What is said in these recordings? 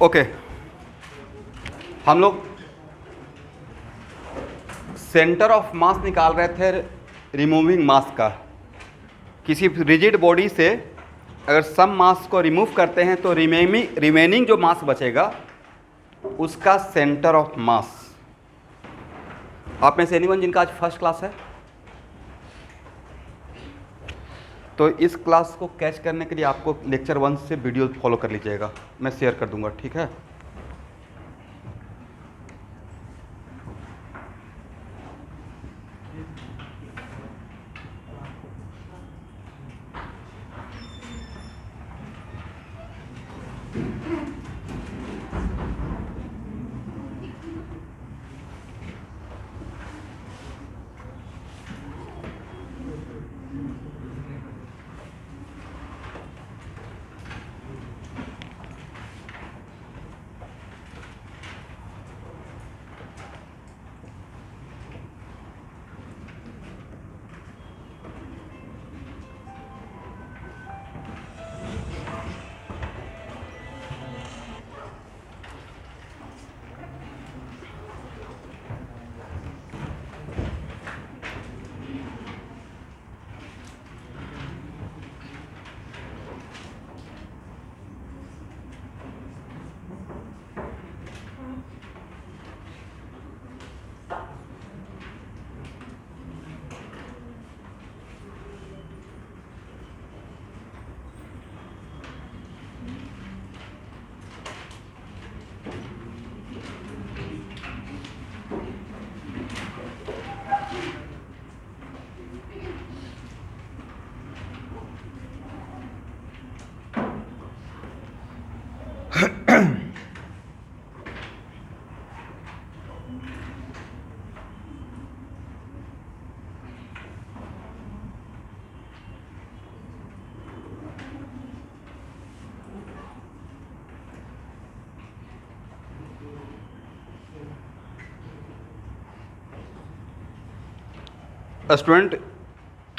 Okay, हम लोग centre of mass निकाल रहे थे रिमूविंग मास का। किसी रिजिड बॉडी से अगर सम मास को रिमूव करते हैं तो रिमेनिंग जो मास बचेगा उसका सेंटर ऑफ मास। आप में से एनीवन जिनका आज फर्स्ट क्लास है, तो इस क्लास को कैच करने के लिए आपको लेक्चर 1 से वीडियो फॉलो कर लीजिएगा, मैं शेयर कर दूंगा, ठीक है। स्टूडेंट,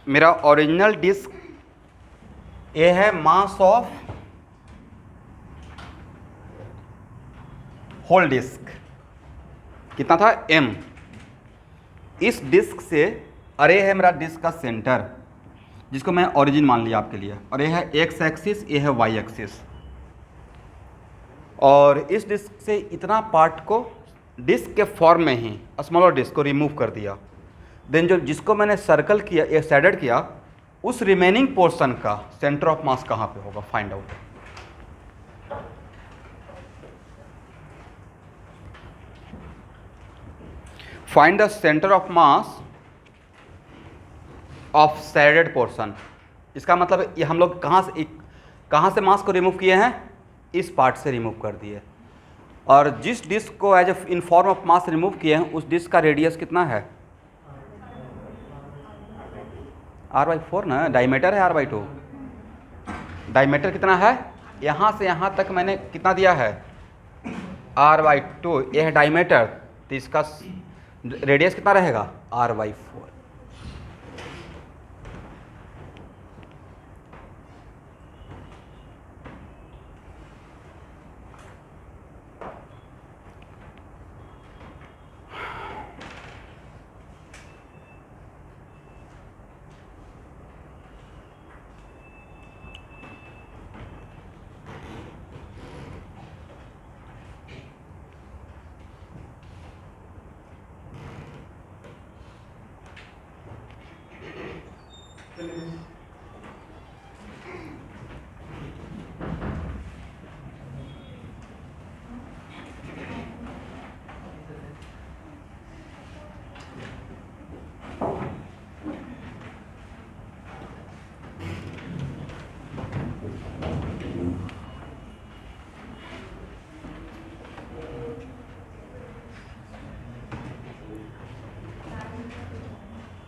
मेरा ओरिजिनल डिस्क ये है मास ऑफ होल डिस्क, कितना था m। इस डिस्क से अरे है मेरा डिस्क का सेंटर, जिसको मैं ओरिजिन मान लिया आपके लिए, और ये है x एक्सिस, ये है y एक्सिस। और इस डिस्क से इतना पार्ट को डिस्क के फॉर्म में ही स्मॉलर डिस्क को रिमूव कर दिया। देन जो जिसको मैंने सर्कल किया या शेडेड किया, उस रिमेनिंग पोर्शन का सेंटर ऑफ मास कहाँ पे होगा, find out. Find the centre of mass of shaded portion. इसका मतलब ये हम लोग कहाँ से मास को रिमूव किए हैं, इस पार्ट से रिमूव कर दिए। और जिस डिस्क को as in form of mass remove किए हैं, उस डिस्क का रेडियस कितना है, r/4 ना, डायमीटर है r/2। डायमीटर कितना है, यहाँ से यहाँ तक मैंने कितना दिया है, r/2। यह है डायमीटर, तो इसका रेडियस कितना रहेगा, r/4।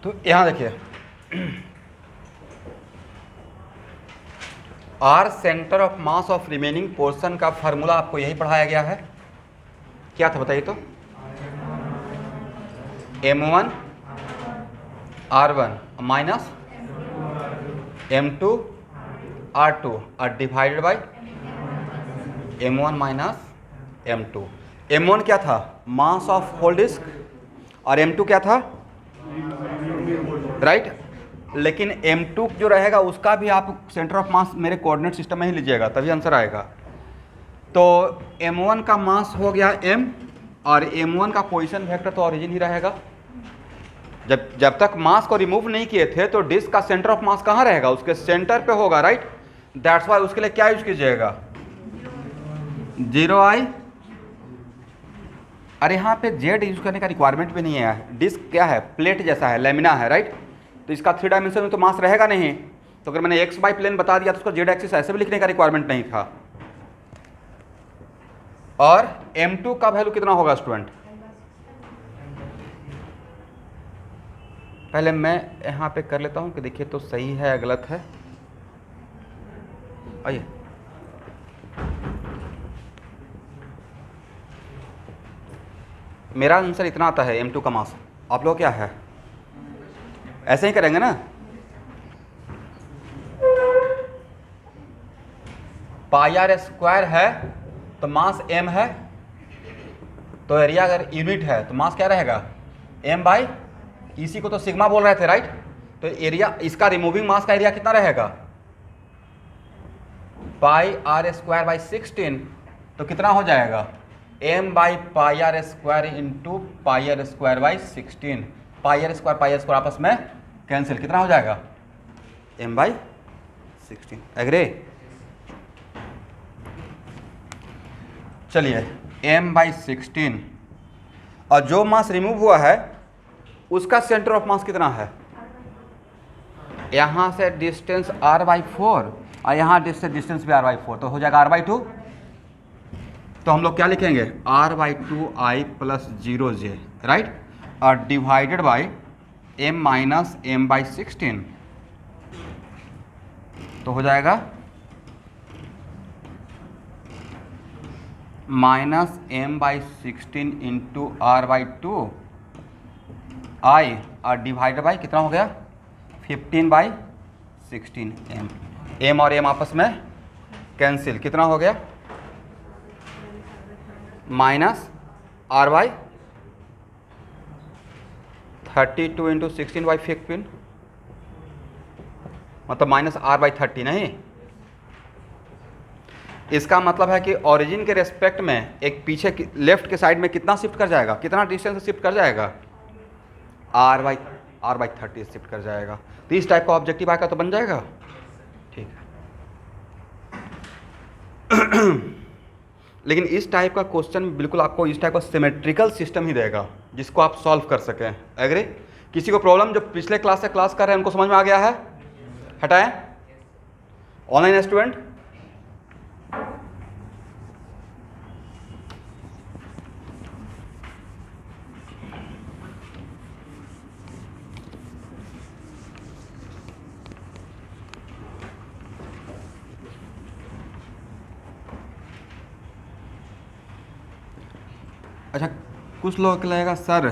तो यहाँ देखिए, R centre of mass of remaining portion का फार्मूला आपको यही पढ़ाया गया है। क्या था बताइए तो, m1 r1 minus m2 r2 और divided by m1 minus m2। m1 क्या था, मास ऑफ होल डिस्क, और m2 क्या था, राइट। लेकिन m2 जो रहेगा उसका भी आप सेंटर ऑफ मास मेरे कोऑर्डिनेट सिस्टम में ही लीजिएगा, तभी आंसर आएगा। तो m1 का मास हो गया m, और m1 का पोजीशन वेक्टर तो ओरिजिन ही रहेगा। जब तक मास को रिमूव नहीं किए थे तो डिस्क का सेंटर ऑफ मास कहाँ रहेगा, उसके सेंटर पे होगा, राइट। दैट्स वाई उसके लिए क्या यूज कीजिएगा, 0i। अरे यहाँ पे जेड यूज करने का रिक्वायरमेंट भी नहीं है, डिस्क क्या है, प्लेट जैसा है, लेमिना है, राइट। तो इसका 3 डायमेंशन में तो मास रहेगा नहीं, तो अगर मैंने एक्स बाई प्लेन बता दिया तो उसको जेड एक्सिस ऐसे भी लिखने का रिक्वायरमेंट नहीं था। और m2 का वैल्यू कितना होगा स्टूडेंट, पहले मैं यहाँ पे कर लेता हूँ कि देखिए तो सही है या गलत है। आइए, मेरा आंसर इतना आता है m2 का मास। आप लोग क्या है, ऐसे ही करेंगे ना, पाई आर स्क्वायर है तो मास m है, तो एरिया अगर यूनिट है तो मास क्या रहेगा, m बाई, इसी को तो सिग्मा बोल रहे थे, राइट। तो एरिया, इसका रिमूविंग मास का एरिया कितना रहेगा, पाई आर स्क्वायर बाई 16, तो कितना हो जाएगा, m by pi R square into pi R square by 16। Pi R square आपस में कैंसिल, कितना हो जाएगा, m बाई 16। एग्री। चलिए m बाई 16, और जो मास रिमूव हुआ है उसका सेंटर ऑफ मास कितना है, यहाँ से डिस्टेंस r बाई 4 और यहाँ से डिस्टेंस भी r बाई 4, तो हो जाएगा r बाई 2। तो हम लोग क्या लिखेंगे, r by 2i plus 0j, right, और divided by m minus m by 16, तो हो जाएगा minus m by 16 into r by 2 i, और डिवाइडेड बाई कितना हो गया, 15 बाई 16 m और m आपस में कैंसिल, कितना हो गया, minus r by 32 into 16 by 15, मतलब माइनस r बाई 30, नहीं। इसका मतलब है कि ओरिजिन के रेस्पेक्ट में एक पीछे लेफ्ट के साइड में कितना शिफ्ट कर जाएगा, कितना डिस्टेंस शिफ्ट कर जाएगा, r बाई 30 शिफ्ट कर जाएगा। तो इस टाइप का ऑब्जेक्टिव आएगा तो बन जाएगा, ठीक है। लेकिन इस टाइप का क्वेश्चन बिल्कुल आपको इस टाइप का सिमेट्रिकल सिस्टम ही देगा जिसको आप सॉल्व कर सकें। एग्री। किसी को प्रॉब्लम जो पिछले क्लास से क्लास कर रहे हैं उनको समझ में आ गया है, हटाएं। ऑनलाइन स्टूडेंट, अच्छा कुछ लोग लगेगा सर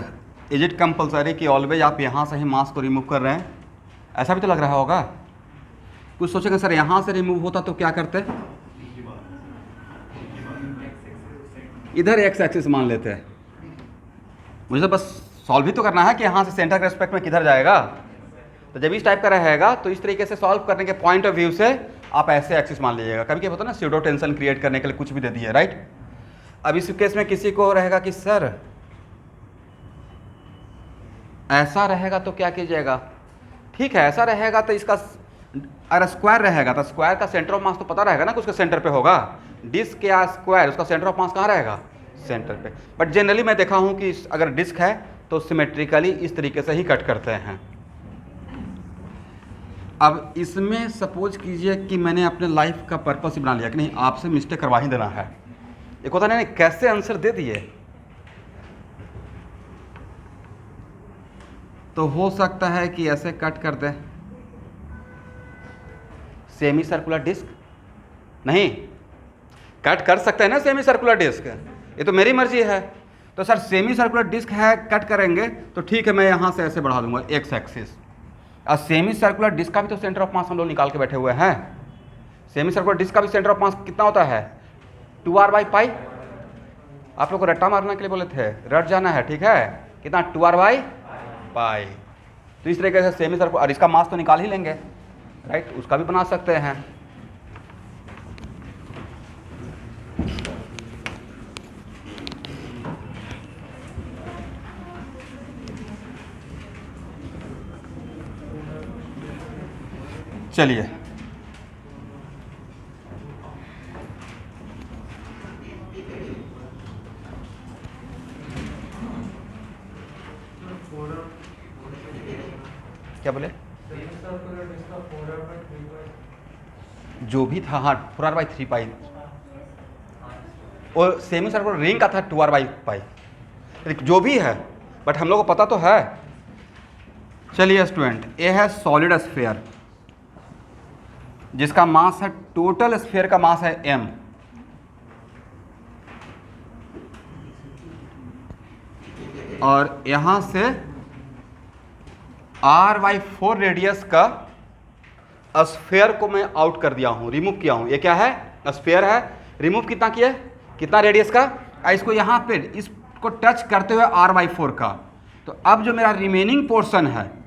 इज इट कंपलसरी कि ऑलवेज आप यहाँ से ही मास को रिमूव कर रहे हैं, ऐसा भी तो लग रहा होगा। कुछ सोचेगा सर यहाँ से रिमूव होता तो क्या करते, इधर एक्स एक्सिस मान लेते हैं। मुझे तो बस सॉल्व ही तो करना है कि यहाँ से सेंटर के रेस्पेक्ट में किधर जाएगा। तो जब इस टाइप का रहेगा तो इस तरीके से सॉल्व करने के पॉइंट ऑफ व्यू से आप ऐसे एक्सिस मान लीजिएगा। कभी क्या होता है ना, स्यूडो टेंशन क्रिएट करने के लिए कुछ भी दे दिए, राइट। अब इस केस में किसी को रहेगा कि सर ऐसा रहेगा तो क्या कीजिएगा, ठीक है ऐसा रहेगा तो इसका अगर स्क्वायर रहेगा तो स्क्वायर का सेंटर ऑफ मास तो पता रहेगा ना कि उसके सेंटर पे होगा। डिस्क या स्क्वायर उसका सेंटर ऑफ मास कहाँ रहेगा, सेंटर पे। बट जनरली मैं देखा हूँ कि अगर डिस्क है तो सिमेट्रिकली इस तरीके से ही कट करते हैं। अब इसमें सपोज कीजिए कि मैंने अपने लाइफ का पर्पस ही बना लिया कि नहीं आपसे मिस्टेक करवा ही देना है। एक होता नहीं कैसे आंसर दे दिए, तो हो सकता है कि ऐसे कट कर दे सेमी सर्कुलर डिस्क, नहीं कट कर सकते हैं ना सेमी सर्कुलर डिस्क, ये तो मेरी मर्जी है। तो सर सेमी सर्कुलर डिस्क है कट करेंगे तो ठीक है मैं यहाँ से ऐसे बढ़ा दूंगा एक्स एक्सिस। और सेमी सर्कुलर डिस्क का भी तो सेंटर ऑफ मास हम लोग निकाल के बैठे हुए हैं। सेमी सर्कुलर डिस्क का भी सेंटर ऑफ मास कितना होता है 2r/π। आप लोग को रट्टा मारने के लिए बोले थे, रट जाना है, ठीक है। कितना 2r/पाई। तो इस तरीके से सेमी सर्कुलर, और इसका मास तो निकाल ही लेंगे, राइट, उसका भी बना सकते हैं। चलिए, क्या बोले, जो भी था, हाँ 4r/3 और सेमी सर्कुलर रिंग का था 2r/पाई, जो भी है, बट हम लोग को पता तो है। चलिए स्टूडेंट, ये है सॉलिड स्फीयर जिसका मास है, टोटल स्फीयर का मास है m, और यहां से r/4 रेडियस का स्फीयर को मैं आउट कर दिया हूं, रिमूव किया हूं। ये क्या है, स्फीयर है, रिमूव कितना किया, कितना रेडियस का, इसको यहां पे इसको टच करते हुए r/4 का। तो अब जो मेरा रिमेनिंग पोर्शन है,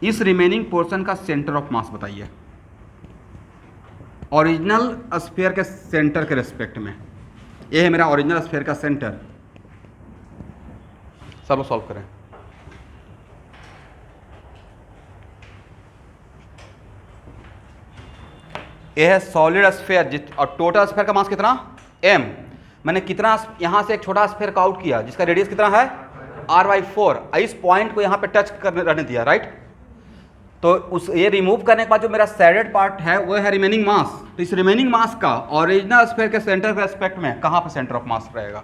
इस रिमेनिंग पोर्शन का सेंटर ऑफ मास बताइए, ओरिजिनल स्फीयर के सेंटर के रेस्पेक्ट में। ये है मेरा ओरिजिनल स्फीयर का सेंटर। सब लोग सॉल्व करें। ये है सॉलिड स्फीयर, और टोटल स्फीयर का मास कितना, m। मैंने कितना यहां से एक छोटा स्फीयर का आउट किया जिसका रेडियस कितना है, r/4। इस पॉइंट को यहां पे टच करने रहने दिया, राइट। तो उस ये रिमूव करने के बाद जो मेरा सैडेड पार्ट है वो है रिमेनिंग मास। तो इस रिमेनिंग मास का ओरिजिनल स्फीयर के सेंटर के रेस्पेक्ट में कहां पे सेंटर ऑफ मास रहेगा।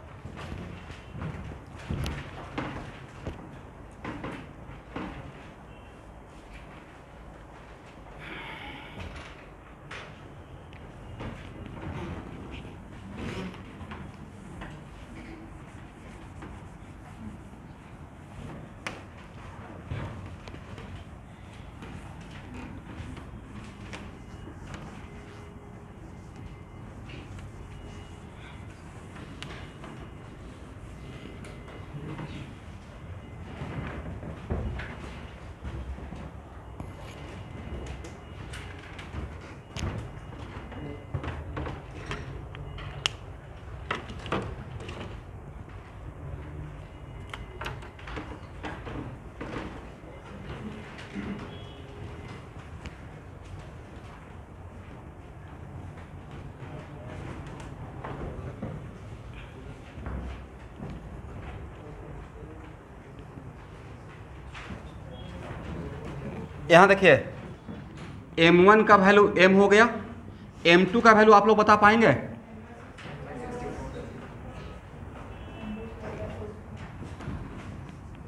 यहां देखिए, m1 का वैल्यू m हो गया, m2 का वैल्यू आप लोग बता पाएंगे।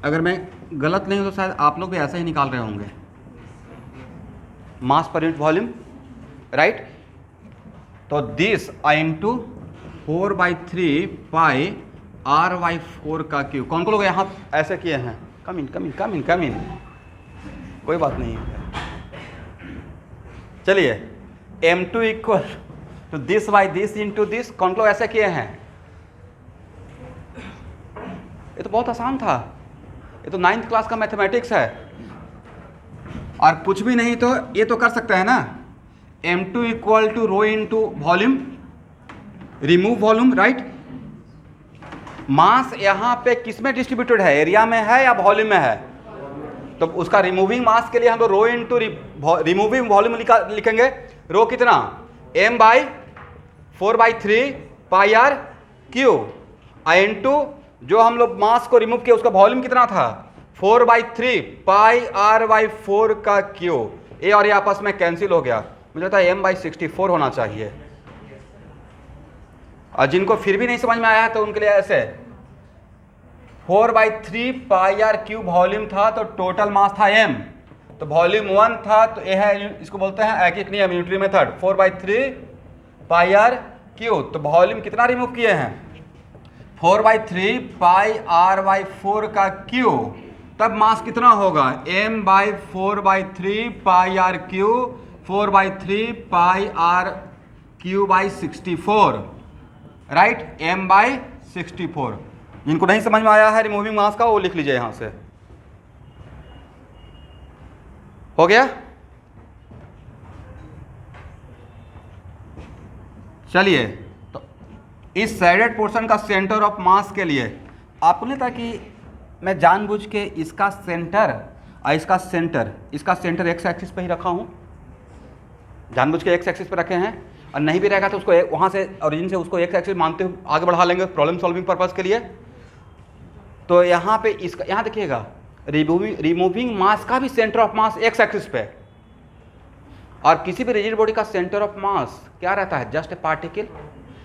अगर मैं गलत नहीं हूं तो शायद आप लोग भी ऐसा ही निकाल रहे होंगे, मास पर यूनिट वॉल्यूम, राइट। तो दिस इंटू 4/3 पाई r/4 का क्यूब। कौन कौन लोग यहां ऐसे किए हैं, कम इन कम इन कम इन कम इन, कोई बात नहीं है। चलिए, m2 equal to this by this into this. कौन लोग ऐसे किए हैं, ये तो बहुत आसान था, ये तो 9th क्लास का मैथमेटिक्स है। और कुछ भी नहीं तो ये तो कर सकते हैं ना, m2 equal to rho into volume, remove volume, right. Mass यहां पे किस में डिस्ट्रीब्यूटेड है, एरिया में है या वॉल्यूम में है। तो उसका रिमूविंग मास के लिए हम लोग रो इंटू रिमूविंग वॉल्यूम लिखेंगे। रो कितना, m/4/3 पाई r क्यू, इंटू जो हम लोग मास को रिमूव किया उसका वॉल्यूम कितना था, 4/3 पाई r/4 का क्यू। ए और ये आपस में कैंसिल हो गया, मुझे लगता है m/64 होना चाहिए। और जिनको फिर भी नहीं समझ में आया है तो उनके लिए ऐसे 4/3 पाई r क्यूब वॉल्यूम था, तो टोटल मास था m, तो वॉल्यूम 1 था, तो ये है, इसको बोलते हैं एकिक नियम, यूनिटरी मेथड। 4/3 पाई r क्यूब, तो वॉल्यूम कितना रिमूव किए हैं, 4/3 पाई r/4 का क्यूब। तब मास कितना होगा, m/4/3 पाई r क्यूब, 4/3 पाई r क्यूब/64, राइट, m/64। जिनको नहीं समझ में आया है रिमूविंग मास का वो लिख लीजिए यहां से। हो गया? चलिए, तो इस सैडेड पोर्शन का सेंटर ऑफ मास के लिए आपको नहीं था कि मैं जानबूझ के इसका सेंटर और इसका सेंटर एक्स एक्सिस पे ही रखा हूं, जानबूझ के एक्स एक्सिस पे रखे हैं, और नहीं भी रहेगा तो उसको वहां से ओरिजिन से उसको एक्स एक्सिस मानते हुए आगे बढ़ा लेंगे प्रॉब्लम सॉल्विंग पर्पस के लिए। तो यहाँ पे इसका, यहाँ देखिएगा, रिमूविंग मास का भी centre of mass x axis पे, और किसी भी रिजिड बॉडी का सेंटर ऑफ मास क्या रहता है, जस्ट ए पार्टिकल।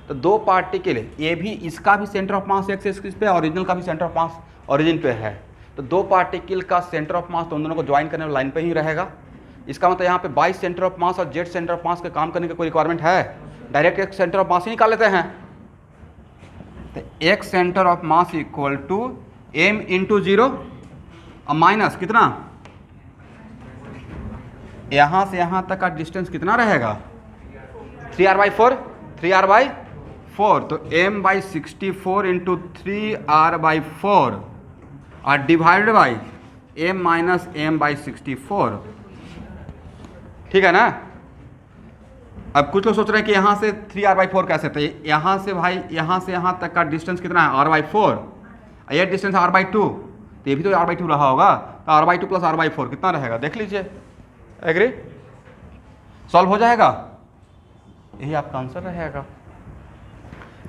तो दो पार्टिकल, ये भी, इसका भी centre of mass x axis पे, ओरिजिनल का भी सेंटर ऑफ मास ओरिजिन पे है। तो दो पार्टिकल का सेंटर ऑफ मास तो उन दोनों को ज्वाइन करने वाली लाइन पे ही रहेगा। इसका मतलब यहाँ पे बाई सेंटर ऑफ मास और जेड सेंटर ऑफ मास के काम करने की कोई रिक्वायरमेंट है? डायरेक्ट एक सेंटर ऑफ मास ही निकाल लेते हैं। तो एक centre of mass equal to m into 0 और माइनस कितना, यहां से यहां तक का डिस्टेंस कितना रहेगा, 3r/4। तो m/64 इंटू 3r/4 और divided by m minus m/64। ठीक है ना? अब कुछ लोग सोच रहे हैं कि यहाँ से 3r/4 कैसे, तो यहाँ से भाई, यहाँ से यहाँ तक का डिस्टेंस कितना है, r/4, ये डिस्टेंस r/2, तो ये भी तो r/2 रहा होगा। तो r/2 प्लस r/4 कितना रहेगा, देख लीजिए। एग्री? सॉल्व हो जाएगा, यही आपका आंसर रहेगा।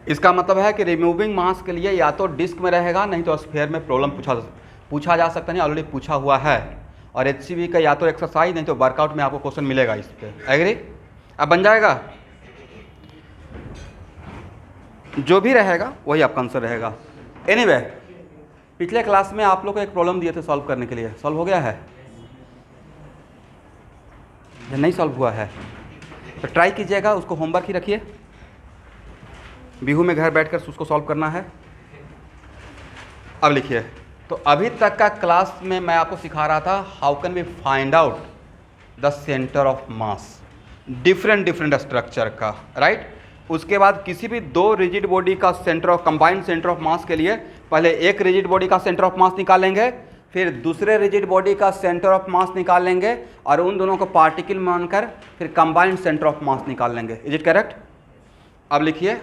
इसका मतलब है कि रिमूविंग मास के लिए या तो डिस्क में रहेगा, नहीं तो स्फीयर में प्रॉब्लम पूछा जा सकता नहीं, ऑलरेडी पूछा हुआ है। और HCV का या तो एक्सरसाइज, नहीं तो वर्कआउट में आपको क्वेश्चन मिलेगा इस पे। एग्री? अब बन जाएगा, जो भी रहेगा वही आपका आंसर रहेगा। एनीवे, पिछले क्लास में आप लोग को एक प्रॉब्लम दिए थे सॉल्व करने के लिए, सॉल्व हो गया है या नहीं सॉल्व हुआ है? तो ट्राई कीजिएगा, उसको होमवर्क ही रखिए, बिहू में घर बैठकर उसको सॉल्व करना है। अब लिखिए, तो अभी तक का क्लास में मैं आपको सिखा रहा था how can we find out the centre of mass different structure का, राइट। उसके बाद किसी भी दो रिजिड बॉडी का centre of combined centre of mass के लिए पहले एक रिजिड बॉडी का सेंटर ऑफ मास निकालेंगे, फिर दूसरे रिजिड बॉडी का सेंटर ऑफ मास निकाल लेंगे, और उन दोनों को पार्टिकल मानकर फिर कंबाइंड सेंटर ऑफ मास निकाल लेंगे। Is it correct? अब लिखिए,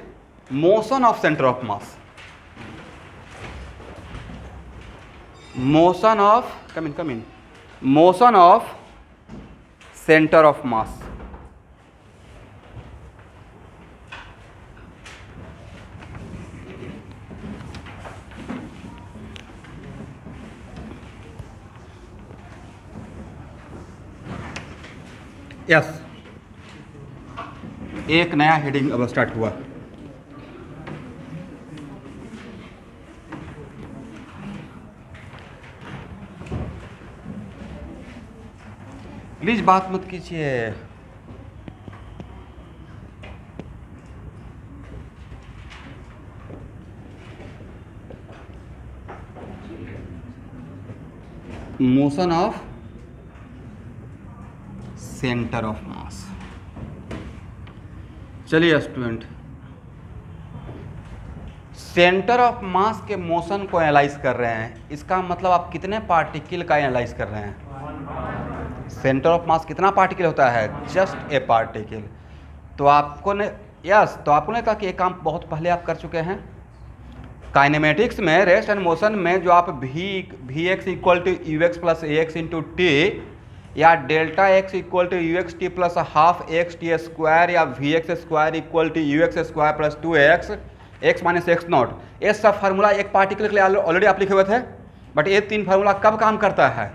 motion of centre of mass, motion of motion of centre of mass. Yes, एक नया हेडिंग अब स्टार्ट हुआ। प्लीज बात मत कीजिए। मोशन ऑफ सेंटर ऑफ मास। चलिए स्टूडेंट, सेंटर ऑफ मास के मोशन को एनालाइज कर रहे हैं, इसका मतलब आप कितने पार्टिकल का एनालाइज कर रहे हैं? सेंटर ऑफ मास कितना पार्टिकल होता है? Just a particle. तो आपको ने तो आपको ने कहा कि एक काम बहुत पहले आप कर चुके हैं काइनेमेटिक्स में, रेस्ट एंड मोशन में, जो आप V X equal to U X plus A X into T, या delta X equal to U X T plus half X T square, या V X square equal to U X square plus 2x X minus X naught, ये सब formula एक particle के लिए already आप लिखे हुए थे। बट ये तीन फार्मूला कब काम करता है?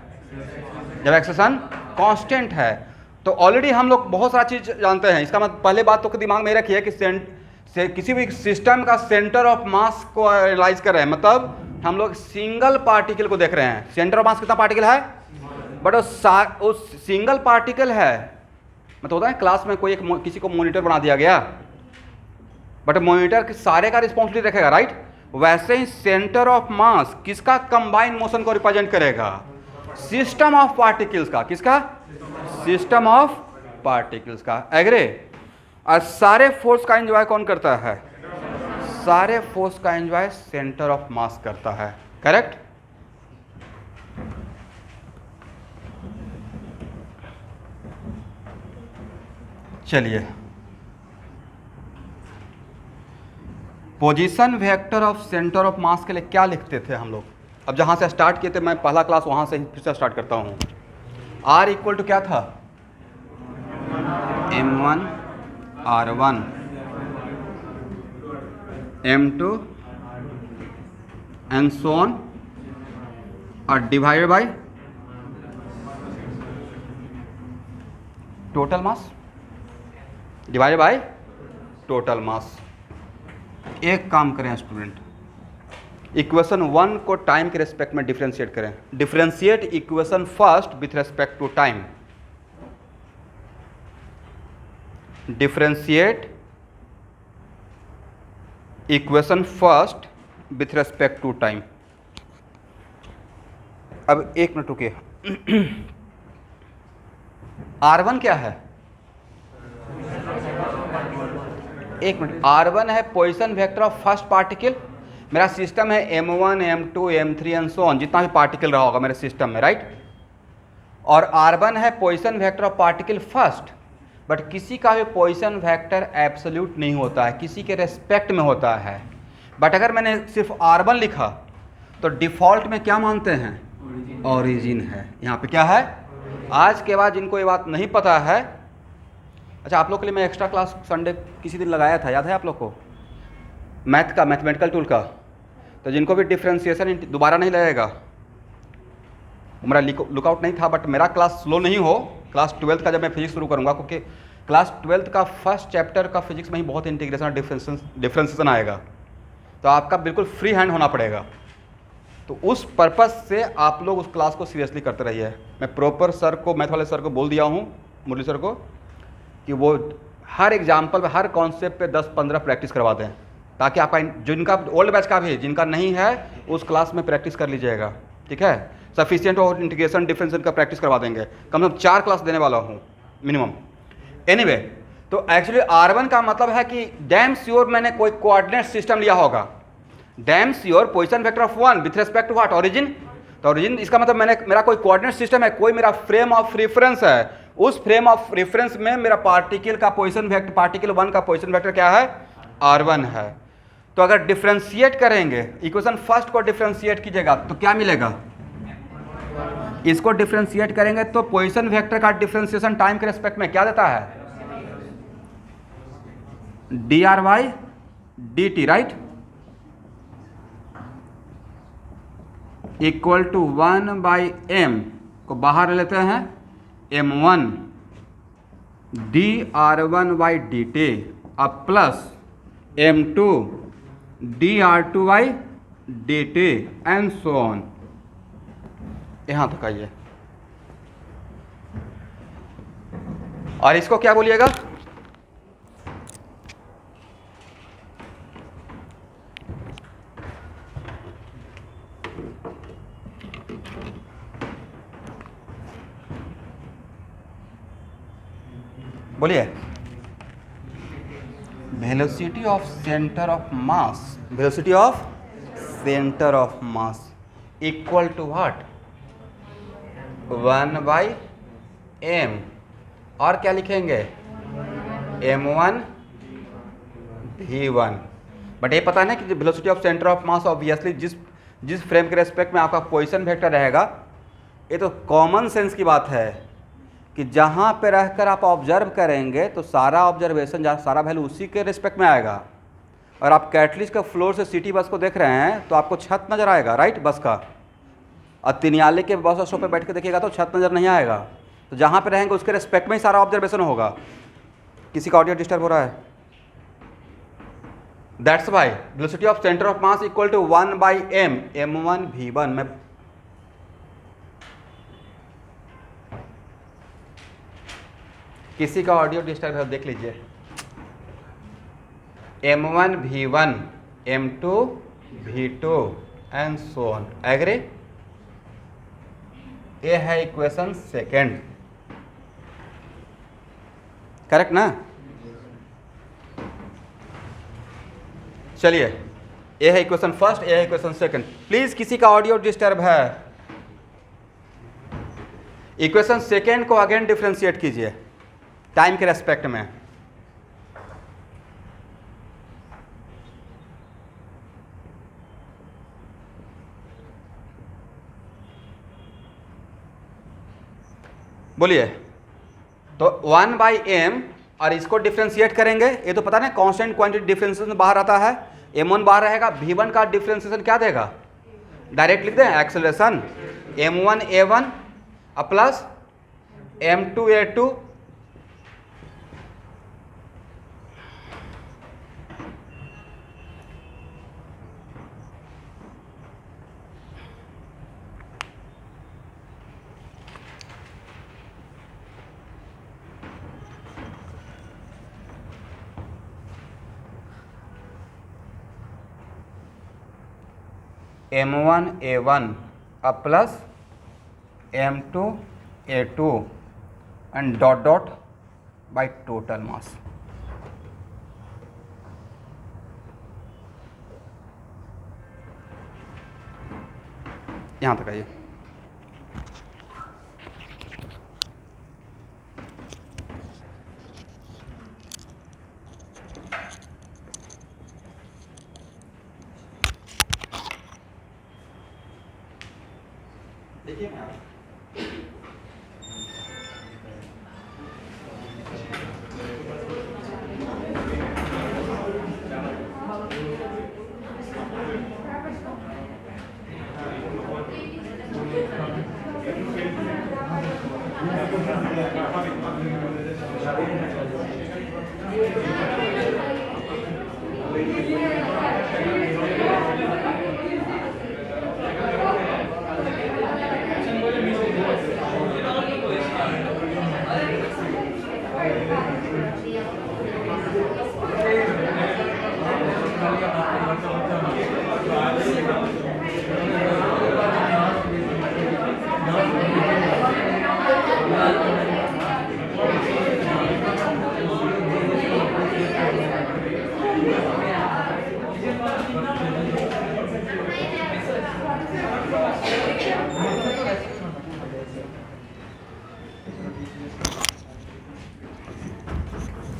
जब एक्सेशन कांस्टेंट है। तो ऑलरेडी हम लोग बहुत सारा चीज़ जानते हैं। इसका मतलब पहले बात तो दिमाग में रखिए कि किसी भी सिस्टम का सेंटर ऑफ मास को एनालाइज कर रहे हैं, मतलब हम लोग सिंगल पार्टिकल को देख रहे हैं। सेंटर ऑफ मास कितना पार्टिकल है? बट वो सिंगल पार्टिकल है, मतलब होता है क्लास में कोई किसी को मॉनिटर बना दिया गया, बट मॉनिटर के सारे का रिस्पॉन्सिबिलिटी रखेगा, राइट। वैसे ही सेंटर ऑफ मास किसका कंबाइंड मोशन को रिप्रेजेंट करेगा? सिस्टम ऑफ पार्टिकल्स का। किसका? सिस्टम ऑफ पार्टिकल्स का। एग्री? और सारे फोर्स का एंजॉय कौन करता है? सारे फोर्स का एंजॉय सेंटर ऑफ मास करता है। करेक्ट? चलिए, position vector of centre of mass के लिए क्या लिखते थे हम लोग? अब जहाँ से स्टार्ट किए थे, मैं पहला क्लास वहाँ से ही फिर से स्टार्ट करता हूँ। R इक्वल टू क्या था? M1 R1 M2 and so on और divided by total mass, divided by total mass. एक काम करें स्टूडेंट, इक्वेशन 1 को टाइम के रेस्पेक्ट में डिफरेंशिएट करें। Differentiate equation first with respect to time. Differentiate equation first with respect to time. अब एक मिनट रुकिए। R1 क्या है? एक मिनट, R1 है position vector of first particle. मेरा सिस्टम है M1 M2 M3 and so on, जितना भी पार्टिकल रहा होगा मेरे सिस्टम में, राइट? और R1 है position vector of particle first. But किसी का भी पोजीशन वेक्टर एब्सोल्यूट नहीं होता है, किसी के रेस्पेक्ट में होता है। बट अगर मैंने सिर्फ R1 लिखा तो डिफ़ॉल्ट में क्या मानते हैं? ओरिजिन है। यहाँ पे क्या है? आज के बाद जिनको ये बात नहीं पता है, अच्छा आप लोग के लिए मैं एक्स्ट्रा क्लास संडे किसी दिन लगाया था, याद है आप लोग को? मैथ का, मैथमेटिकल टूल का। तो जिनको भी डिफ्रेंशिएशन दोबारा नहीं लगेगा, मेरा लुकआउट नहीं था, बट मेरा क्लास स्लो नहीं हो। क्लास 12th का जब मैं फिजिक्स शुरू करूँगा, क्योंकि क्लास 12th का फर्स्ट चैप्टर का फिजिक्स में ही बहुत इंटीग्रेशन और डिफ्रेंशिएशन आएगा, तो आपका बिल्कुल फ्री हैंड होना पड़ेगा। तो उस पर्पज़ से आप लोग उस क्लास को सीरियसली करते रहिए। मैं प्रॉपर सर को, मैथ वाले सर को बोल दिया हूँ, मुरली सर को, कि वो हर एग्जाम्पल पे, हर कॉन्सेप्ट पे 10-15 प्रैक्टिस करवा दें, ताकि आपका जिनका ओल्ड बैच का भी, जिनका नहीं है, उस क्लास में प्रैक्टिस कर लीजिएगा। ठीक है? सफिशिएंट और इंटीग्रेशन डिफरेंशिएशन का प्रैक्टिस करवा देंगे। कम से कम 4 क्लास देने वाला हूँ मिनिमम। एनीवे, तो एक्चुअली R1 का मतलब है कि डैम श्योर मैंने कोई कोऑर्डिनेट सिस्टम लिया होगा। Damn sure position vector of 1 with respect to what? Origin. तो ओरिजिन, इसका मतलब मेरा कोई कोऑर्डिनेट सिस्टम है, कोई मेरा फ्रेम ऑफ रेफरेंस है। उस फ्रेम ऑफ रेफरेंस में मेरा पार्टिकल का पोजीशन वेक्टर, पार्टिकल 1 का पोजीशन वेक्टर क्या है? R1 है। तो अगर डिफरेंशिएट करेंगे, इक्वेशन फर्स्ट को डिफरेंशिएट कीजिएगा तो क्या मिलेगा? इसको डिफरेंशिएट करेंगे तो पोजीशन वेक्टर का डिफरेंशिएशन टाइम के रेस्पेक्ट में क्या देता है? dr/dt, right? Equal to 1/m को बाहर ले लेते हैं, m1 dr1/dt अब plus m2 dr2/dt and so on. यहाँ तक आइए, और इसको क्या बोलिएगा? बोलिए। Velocity of centre of mass, velocity of centre of mass equal to what? 1/m। और क्या लिखेंगे? m1 v1। बट ये पता है ना कि velocity of centre of mass obviously जिस फ्रेम के रेस्पेक्ट में आपका पोजीशन वेक्टर रहेगा, ये तो कॉमन सेंस की बात है कि जहाँ पे रहकर आप ऑब्जर्व करेंगे तो सारा ऑब्जर्वेशन, सारा वैल्यू उसी के रिस्पेक्ट में आएगा। और आप कैटलिस्ट का फ्लोर से सिटी बस को देख रहे हैं तो आपको छत नज़र आएगा, राइट? बस का। और तिनियाले के बस स्टॉप पे बैठ के देखिएगा तो छत नज़र नहीं आएगा। तो जहाँ पे रहेंगे उसके रिस्पेक्ट में ही सारा ऑब्जर्वेशन होगा। किसी का ऑडियो डिस्टर्ब हो रहा है? That's why velocity of centre of mass equal to 1/m, m1 v1 में। किसी का ऑडियो डिस्टर्ब है देख लीजिए। m1 v1 m2 v2 and so on. Agree? ये है इक्वेशन सेकेंड, करेक्ट ना? चलिए, ये है इक्वेशन फर्स्ट, ये है इक्वेशन सेकंड। प्लीज किसी का ऑडियो डिस्टर्ब है? इक्वेशन सेकंड को अगेन डिफ्रेंशिएट कीजिए टाइम के रेस्पेक्ट में। बोलिए। तो 1/m और इसको डिफ्रेंशिएट करेंगे, ये तो पता नहीं कांस्टेंट क्वांटिटी डिफरेंशिएशन बाहर आता है, m1 बाहर रहेगा, v1 का डिफ्रेंशिएशन क्या देगा? डायरेक्ट लिख दें acceleration m1a1 plus m2a2 m1a1 plus m2a2 and dot dot by total मास। यहां तक आइए। देखिए मैं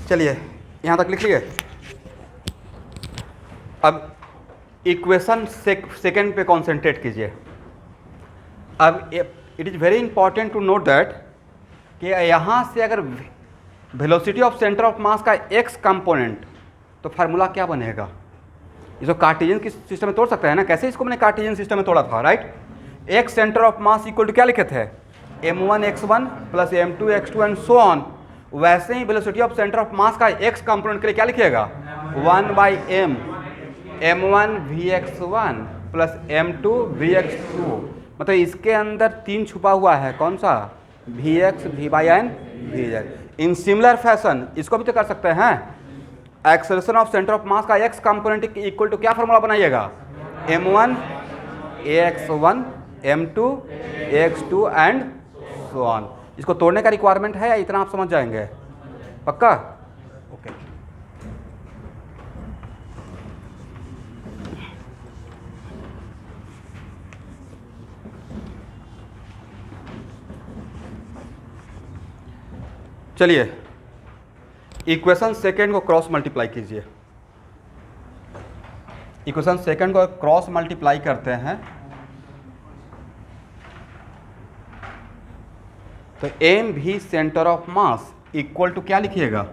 चलिए यहाँ तक लिख लिए। अब इक्वेशन सेकंड पे कॉन्सेंट्रेट कीजिए। अब it is very important to note that कि यहाँ से अगर velocity of centre of mass का एक्स कंपोनेंट, तो फार्मूला क्या बनेगा? इसको कार्टेशियन की सिस्टम में तोड़ सकते हैं ना? कैसे इसको मैंने कार्टेशियन सिस्टम में तोड़ा था, right? X centre of mass equal to क्या लिखे थे? m1x1 plus m2x2 and so on. वैसे ही velocity of centre of mass का एक्स कंपोनेंट के लिए क्या लिखिएगा? 1/m m1 vx1 plus m2 vx2। मतलब इसके अंदर 3 छुपा हुआ है, कौन सा? vx, v/n, vz। इन सिमिलर फैशन इसको भी तो कर सकते हैं। Acceleration of centre of mass का एक्स कंपोनेंट इक्वल टू क्या फॉर्मूला बनाइएगा? m1 ax1 m2 ax2 and so on. इसको तोड़ने का रिक्वायरमेंट है या इतना आप समझ जाएंगे? पक्का? ओके। चलिए इक्वेशन सेकेंड को क्रॉस मल्टीप्लाई कीजिए। इक्वेशन सेकेंड को क्रॉस मल्टीप्लाई करते हैं तो एम भी centre of mass equal to क्या लिखिएगा?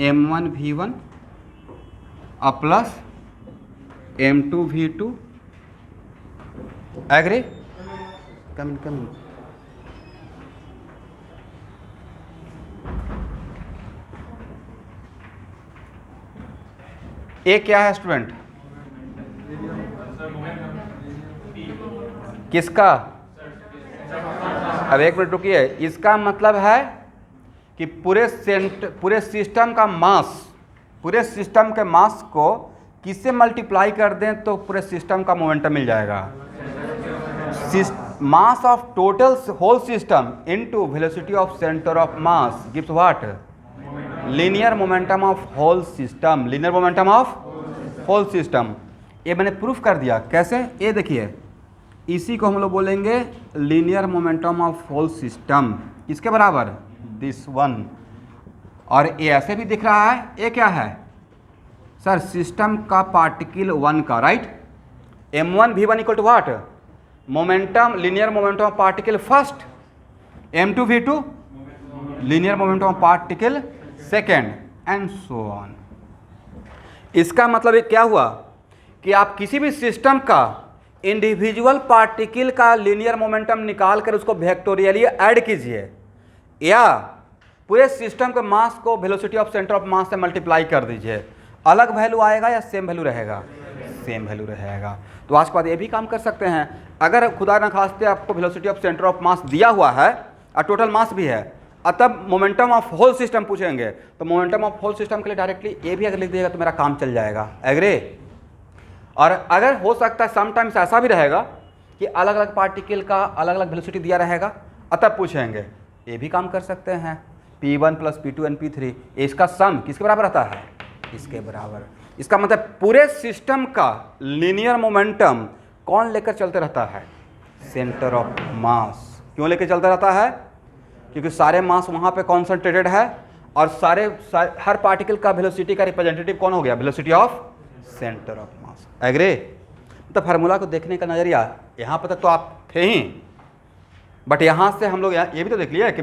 m1 v1 plus m2 v2। Agree? कम इन। ए क्या है स्टूडेंट? किसका? अब एक मिनट रुकिए। इसका मतलब है कि पूरे सिस्टम का मास, पूरे सिस्टम के मास को किससे मल्टीप्लाई कर दें तो पूरे सिस्टम का मोमेंटम मिल जाएगा? Mass of total whole system into velocity of centre of mass gives what? Linear momentum of whole system. Linear momentum of whole system. ये मैंने प्रूफ कर दिया। कैसे? ये देखिए, इसी को हम लोग बोलेंगे linear momentum of whole system. किसके बराबर? This one. और ये ऐसे भी दिख रहा है, ये क्या है सर? सिस्टम का पार्टिकल वन का, right? m1 v1 equal to what? Momentum, linear momentum of particle first. m2 v2 linear momentum of particle second, and so on. इसका मतलब ये क्या हुआ कि आप किसी भी सिस्टम का इंडिविजुअल पार्टिकल का लीनियर मोमेंटम निकाल कर उसको वेक्टोरियली ऐड कीजिए, या पूरे सिस्टम के मास को वेलोसिटी ऑफ सेंटर ऑफ मास से मल्टीप्लाई कर दीजिए, अलग वैल्यू आएगा या सेम वैल्यू रहेगा? सेम वैल्यू रहेगा। तो आज के बाद ये भी काम कर सकते हैं। अगर खुदा न खास्ते आपको वेलोसिटी ऑफ सेंटर ऑफ मास दिया हुआ है और टोटल मास भी है, तब मोमेंटम ऑफ होल सिस्टम पूछेंगे, तो मोमेंटम ऑफ होल सिस्टम के लिए डायरेक्टली ये भी अगर लिख दिएगा तो मेरा काम चल जाएगा। एग्री? और अगर हो सकता है समटाइम्स ऐसा भी रहेगा कि अलग अलग पार्टिकल का अलग अलग वेलोसिटी दिया रहेगा, तब पूछेंगे, ये भी काम कर सकते हैं। P1 plus P2 and P3, इसका सम किसके बराबर रहता है? इसके बराबर। इसका मतलब पूरे सिस्टम का लीनियर मोमेंटम कौन लेकर चलते रहता है? सेंटर ऑफ मास। क्यों लेकर चलता रहता है? क्योंकि सारे मास वहाँ पे कॉन्सेंट्रेटेड है, और हर पार्टिकल का वेलोसिटी का रिप्रेजेंटेटिव कौन हो गया? Velocity of centre of mass. Agree? तो फार्मूला को देखने का नज़रिया यहाँ पर तक तो आप थे ही, बट यहाँ से हम लोग ये भी तो देख लिया कि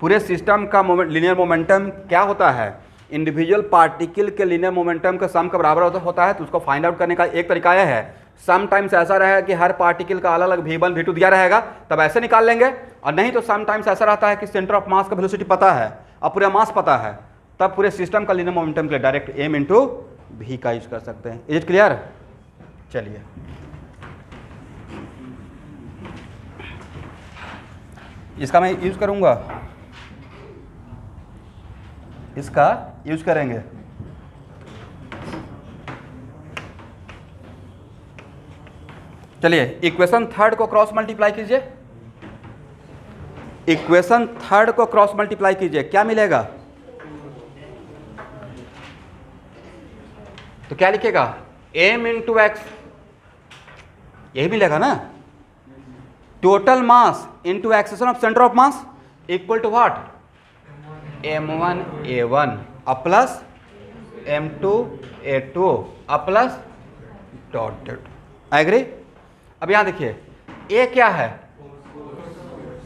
पूरे सिस्टम का लीनियर मोमेंटम क्या होता है? इंडिविजुअल पार्टिकल के लीनियर मोमेंटम का सम का बराबर होता है। तो उसको फाइंड आउट करने का एक तरीका यह है, सम टाइम्स ऐसा रहेगा कि हर पार्टिकल का अलग अलग v1 v2 दिया रहेगा, तब ऐसे निकाल लेंगे। और नहीं तो सम टाइम्स ऐसा रहता है कि सेंटर ऑफ मास का वेलोसिटी पता है और पूरा मास पता है, तब पूरे सिस्टम का लीनियर मोमेंटम के लिए डायरेक्ट m इंटू v का यूज कर सकते हैं। Is it clear? चलिए, इसका मैं यूज करूंगा, इसका यूज करेंगे। चलिए, इक्वेशन थर्ड को क्रॉस मल्टीप्लाई कीजिए। इक्वेशन थर्ड को क्रॉस मल्टीप्लाई कीजिए, क्या मिलेगा? तो क्या लिखेगा? m इंटू एक्स, यही मिलेगा ना? Total mass into acceleration of centre of mass equal to what? m1 a1 plus m2 a2 plus dot dot. Agree? अब यहां देखिए, ए क्या है?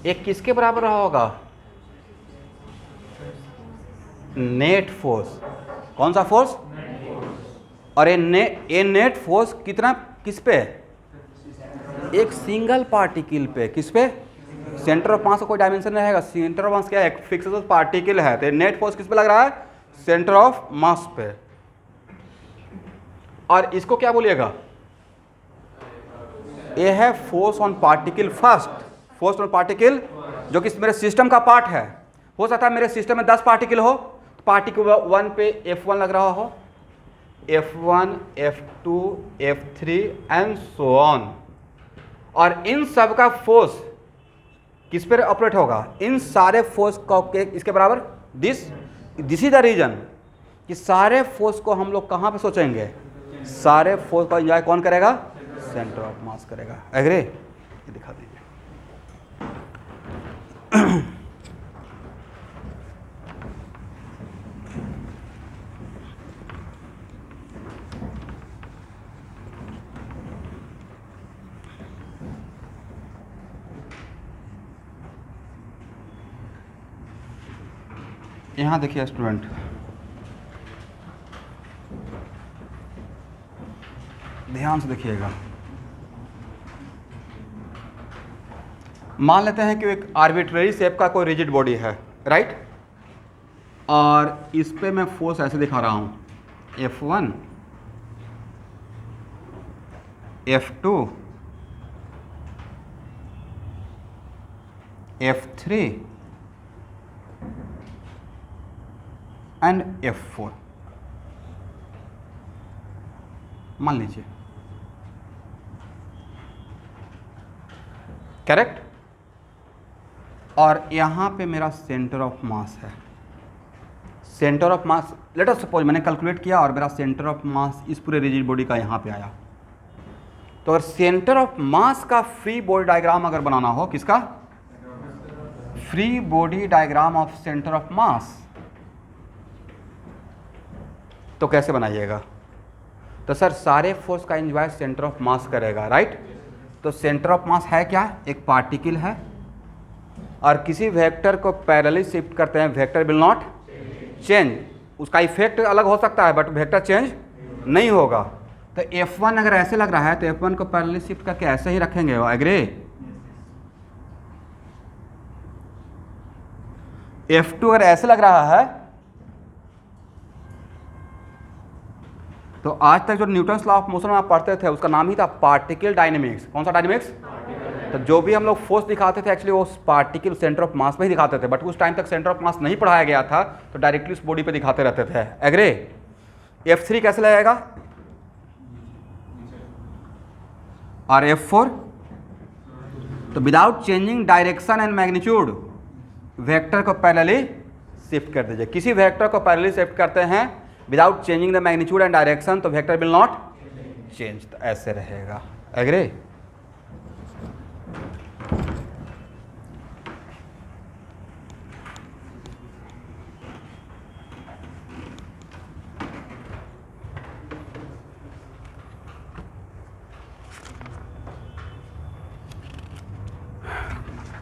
ए किसके बराबर रहा होगा? Net force. कौन सा फोर्स? और ये नेट फोर्स कितना, किस पे? एक सिंगल पार्टिकल पे। किस पे? सेंटर ऑफ मास का कोई डायमेंशन नहीं रहेगा। सेंटर ऑफ मास क्या है? एक फिक्स्ड पार्टिकल है, तो नेट फोर्स किस पे लग रहा है? सेंटर ऑफ मास पे। और इसको क्या बोलिएगा? ये है force on particle first, force on particle जो कि मेरे सिस्टम का पार्ट है। हो सकता है मेरे सिस्टम में 10 पार्टिकल हो, तो पार्टिकल 1 पे F1 लग रहा हो, F1 F2 F3 and so on. और इन सब का फोर्स किस पर ऑपरेट होगा? इन सारे फोर्स का इसके बराबर दिस इज द रीजन कि सारे फोर्स को हम लोग कहाँ पे सोचेंगे? सारे फोर्स का एंजॉय कौन करेगा? सेंटर ऑफ मास करेगा। एग्री? ये दिखा दीजिए। यहाँ देखिए स्टूडेंट, ध्यान से देखिएगा। मान लेते हैं कि एक आर्बिट्रेरी शेप का कोई रिजिड बॉडी है, राइट? और इस पे मैं फोर्स ऐसे दिखा रहा हूँ, F1 F2 F3 and F4 मान लीजिए, करेक्ट? और यहाँ पे मेरा सेंटर ऑफ मास है। Centre of mass, let us suppose मैंने कैलकुलेट किया और मेरा सेंटर ऑफ मास इस पूरे रिजिड बॉडी का यहाँ पे आया, तो अगर सेंटर ऑफ मास का फ्री बॉडी डायग्राम अगर बनाना हो, किसका? Free body diagram of centre of मास, तो कैसे बनाइएगा? तो सर सारे फोर्स का एंजॉय सेंटर ऑफ मास करेगा, राइट? तो सेंटर ऑफ मास है क्या? एक पार्टिकल है और किसी वेक्टर को पैरेलली शिफ्ट करते हैं, वेक्टर विल नॉट चेंज, उसका इफेक्ट अलग हो सकता है बट वेक्टर चेंज नहीं होगा। तो F1 अगर ऐसे लग रहा है तो F1 को पैरेलली शिफ्ट करके ऐसे ही रखेंगे, एग्री? F2 अगर ऐसे लग रहा है तो आज तक जो न्यूटन्स लॉ ऑफ मोशन आप पढ़ते थे उसका नाम ही था पार्टिकल डायनेमिक्स। कौन सा डायनेमिक्स? तो जो भी हम लोग फोर्स दिखाते थे एक्चुअली वो पार्टिकल सेंटर ऑफ मास में ही दिखाते थे, बट उस टाइम तक सेंटर ऑफ मास नहीं पढ़ाया गया था तो डायरेक्टली उस बॉडी पे दिखाते रहते थे, एग्री? F3 कैसे लगेगा और F4? तो without changing direction and magnitude vector को पैरेलली शिफ्ट कर दीजिए। किसी वेक्टर को पैरेलली शिफ्ट करते हैं without changing the magnitude and direction तो वेक्टर विल नॉट चेंज, तो ऐसे रहेगा, एग्री?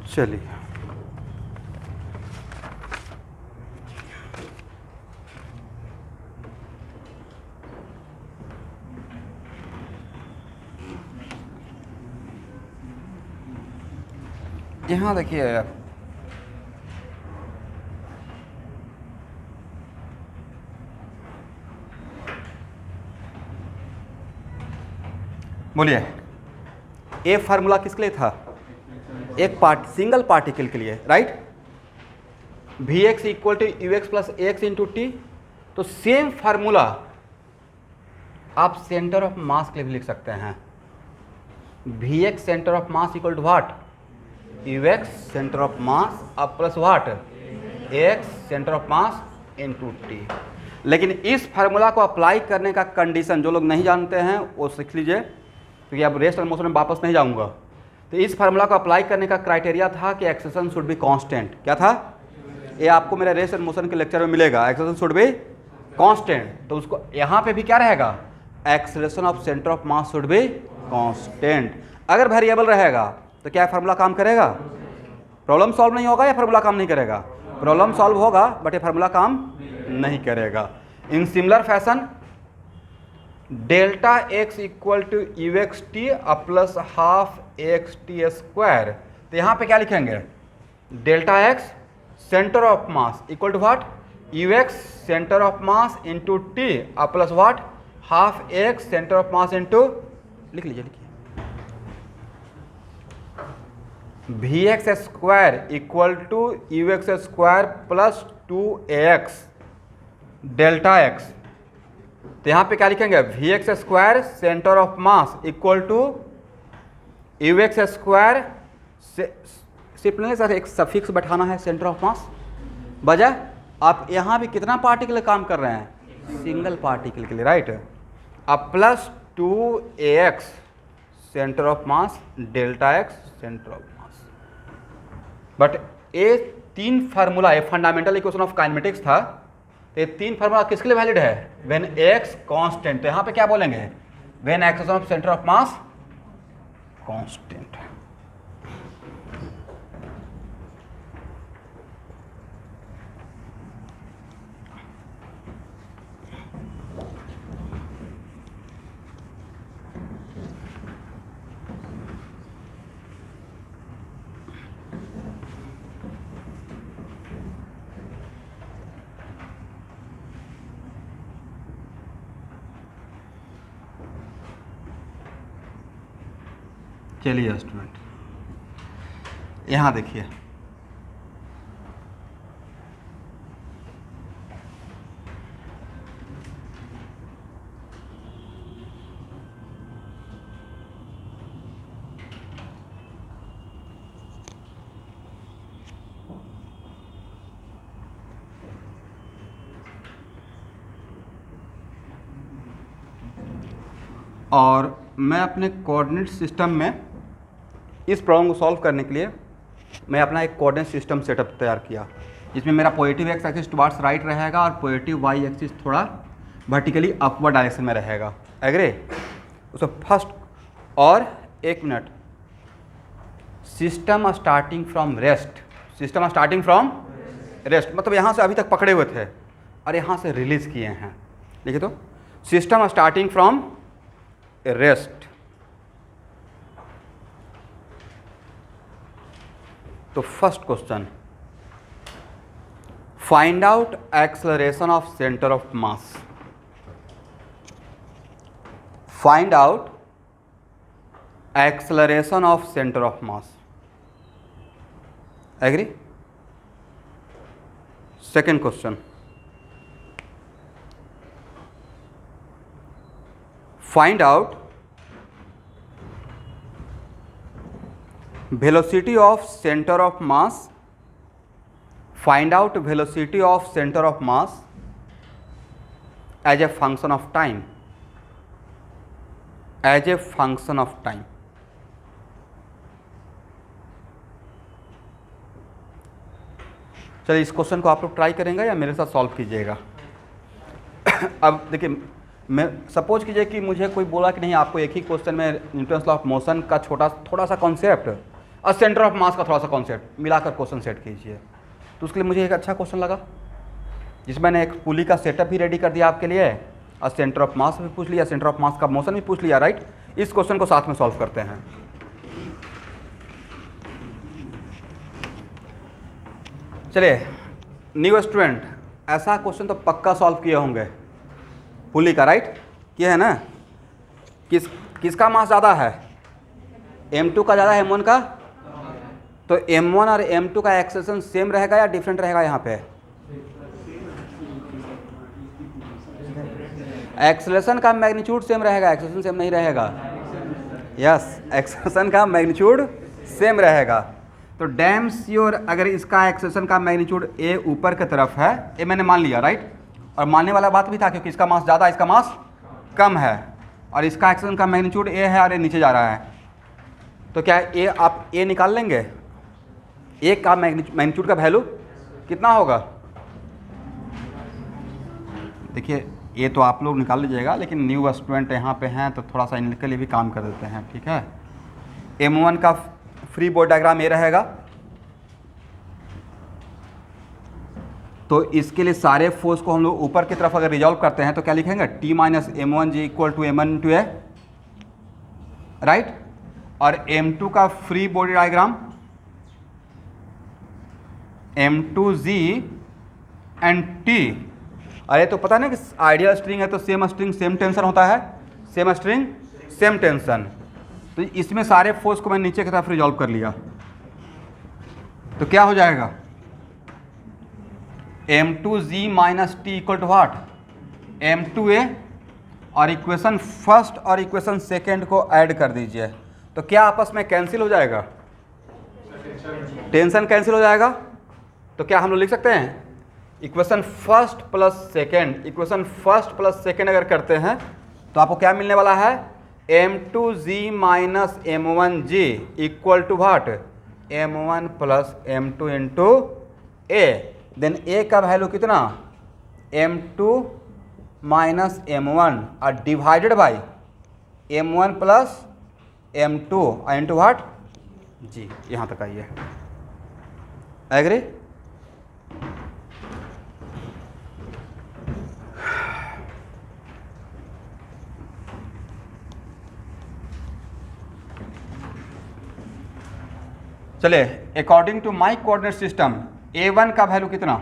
चलिए यहाँ देखिए, बोलिए ए फार्मूला किसके लिए था? एक सिंगल पार्टिकल के लिए, right? V X equal to U X plus X into T. तो सेम फार्मूला आप सेंटर ऑफ मास के लिए भी लिख सकते हैं। V X centre of mass equal to what? U X centre of mass अब plus what? X centre of mass into T. लेकिन इस फार्मूला को अप्लाई करने का कंडीशन जो लोग नहीं जानते हैं वो सीख लीजिए, क्योंकि अब रेस्ट एंड मोशन में वापस नहीं जाऊंगा। तो इस फार्मूला को अप्लाई करने का क्राइटेरिया था कि एक्सेलरेशन शुड बी कांस्टेंट। क्या था? ये आपको मेरे रेस्ट एंड मोशन के लेक्चर में मिलेगा, एक्सेलरेशन शुड बी कांस्टेंट। तो उसको यहाँ पे भी क्या रहेगा? Acceleration of centre of mass should be constant. अगर वेरिएबल रहेगा तो क्या फार्मूला काम करेगा? प्रॉब्लम सॉल्व नहीं होगा या फार्मूला काम नहीं करेगा? प्रॉब्लम सॉल्व होगा बट ये फार्मूला काम नहीं करेगा। In similar fashion delta X equal to U X T plus half X T square. तो यहाँ पे क्या लिखेंगे? Delta X centre of mass equal to what? U X centre of mass into T plus what? Half X centre of mass into, लिख लीजिए, लिखिए, V X square equal to U X square plus 2ax delta x. तो यहाँ पे क्या लिखेंगे? V X square centre of mass equal to U X square, सिर्फ नहीं सर एक सफिक्स बैठाना है सेंटर ऑफ मास बजाय। आप यहाँ भी कितना पार्टिकल काम कर रहे हैं? सिंगल पार्टिकल के लिए, राइट? अब plus 2ax centre of mass delta X centre of mass. But ये तीन फार्मूला, ये फंडामेंटल इक्वेशन ऑफ काइनेमेटिक्स था। तो ये तीन फार्मूला किसके लिए वैलिड है? When x constant. तो यहाँ पे क्या बोलेंगे? When acceleration of centre of mass constant. चलिए स्टूडेंट यहाँ देखिए, और मैं अपने कोऑर्डिनेट सिस्टम में इस प्रॉब्लम को सॉल्व करने के लिए मैं अपना एक कोऑर्डिनेट सिस्टम सेटअप तैयार किया, जिसमें मेरा positive x axis towards right रहेगा और पॉजिटिव वाई एक्सिस थोड़ा वर्टिकली अपवर्ड डायरेक्शन में रहेगा। एग्री? उसको फर्स्ट और 1 minute, system starting from rest, system starting from rest मतलब यहाँ से अभी तक पकड़े हुए थे और यहाँ से रिलीज किए हैं। देखिए तो सिस्टम स्टार्टिंग फ्रॉम रेस्ट। तो first question, find out acceleration of centre of mass. Find out acceleration of centre of mass. Agree? Second question, find out velocity of center of mass. Find out velocity of center of mass as a function of time. As a function of time. चलिए इस question को आप लोग try करेंगे या मेरे साथ solve कीजिएगा। अब देखिए, मैं सपोज कीजिए कि मुझे कोई बोला कि नहीं आपको एक ही क्वेश्चन में न्यूटन्स लॉ ऑफ मोशन का थोड़ा सा कॉन्सेप्ट और सेंटर ऑफ मास का थोड़ा सा कॉन्सेप्ट मिलाकर क्वेश्चन सेट कीजिए। तो उसके लिए मुझे एक अच्छा क्वेश्चन लगा, जिसमें मैंने एक पुली का सेटअप भी रेडी कर दिया आपके लिए और सेंटर ऑफ मास भी पूछ लिया, सेंटर ऑफ मास का मोशन भी पूछ लिया। राइट? इस क्वेश्चन को साथ में सॉल्व करते हैं। चलिए न्यू स्टूडेंट, ऐसा क्वेश्चन तो पक्का सॉल्व किए होंगे पुली का। राइट? किए है ना? किसका मास ज़्यादा है? m2 का ज़्यादा है m1 का। तो m1 और m2 का एक्सेलरेशन सेम रहेगा या डिफरेंट रहेगा? यहाँ पे एक्सेलरेशन का मैग्नीट्यूड सेम रहेगा, एक्सेलरेशन सेम नहीं रहेगा। यस, एक्सेलरेशन का मैग्नीट्यूड सेम रहेगा। तो डैम श्योर अगर इसका एक्सेलरेशन का मैग्नीट्यूड a ऊपर की तरफ है, ये मैंने मान लिया। राइट? और मानने वाला बात भी था क्योंकि इसका मास ज़्यादा, इसका मास कम है और इसका एक्सेलरेशन का मैग्नीट्यूड a है और ये नीचे जा रहा है। तो क्या ए आप ए निकाल लेंगे? ए का मैग्नीट्यूड का वैल्यू कितना होगा? देखिए ये तो आप लोग निकाल लीजिएगा, लेकिन न्यू स्टूडेंट यहाँ पे हैं तो थोड़ा सा इनके लिए भी काम कर देते हैं। ठीक है? m1 का फ्री बॉडी डायग्राम ये रहेगा। तो इसके लिए सारे फोर्स को हम लोग ऊपर की तरफ अगर रिजॉल्व करते हैं तो क्या लिखेंगे? T minus m1 G equal to m1 into A. Right? और m2 का free body diagram m2g and t। अरे तो पता है ना कि आइडियल स्ट्रिंग है तो सेम स्ट्रिंग सेम टेंशन होता है, सेम स्ट्रिंग सेम टेंशन। तो इसमें सारे फोर्स को मैंने नीचे की तरफ रिजॉल्व कर लिया। तो क्या हो जाएगा? m2g minus T equal to what? m2a। और इक्वेशन फर्स्ट और इक्वेशन सेकेंड को ऐड कर दीजिए तो क्या आपस में कैंसिल हो जाएगा? टेंशन कैंसिल हो जाएगा। तो क्या हम लोग लिख सकते हैं equation first plus second, equation first plus second अगर करते हैं तो आपको क्या मिलने वाला है? m2g minus m1g equal to what? m1 plus m2 into A. Then A का वैल्यू कितना? m2 माइनस m1 और divided by m1 plus m2 into what? G, यहाँ तक आइए। एग्री? चलिए, according to my coordinate system a1 का value कितना?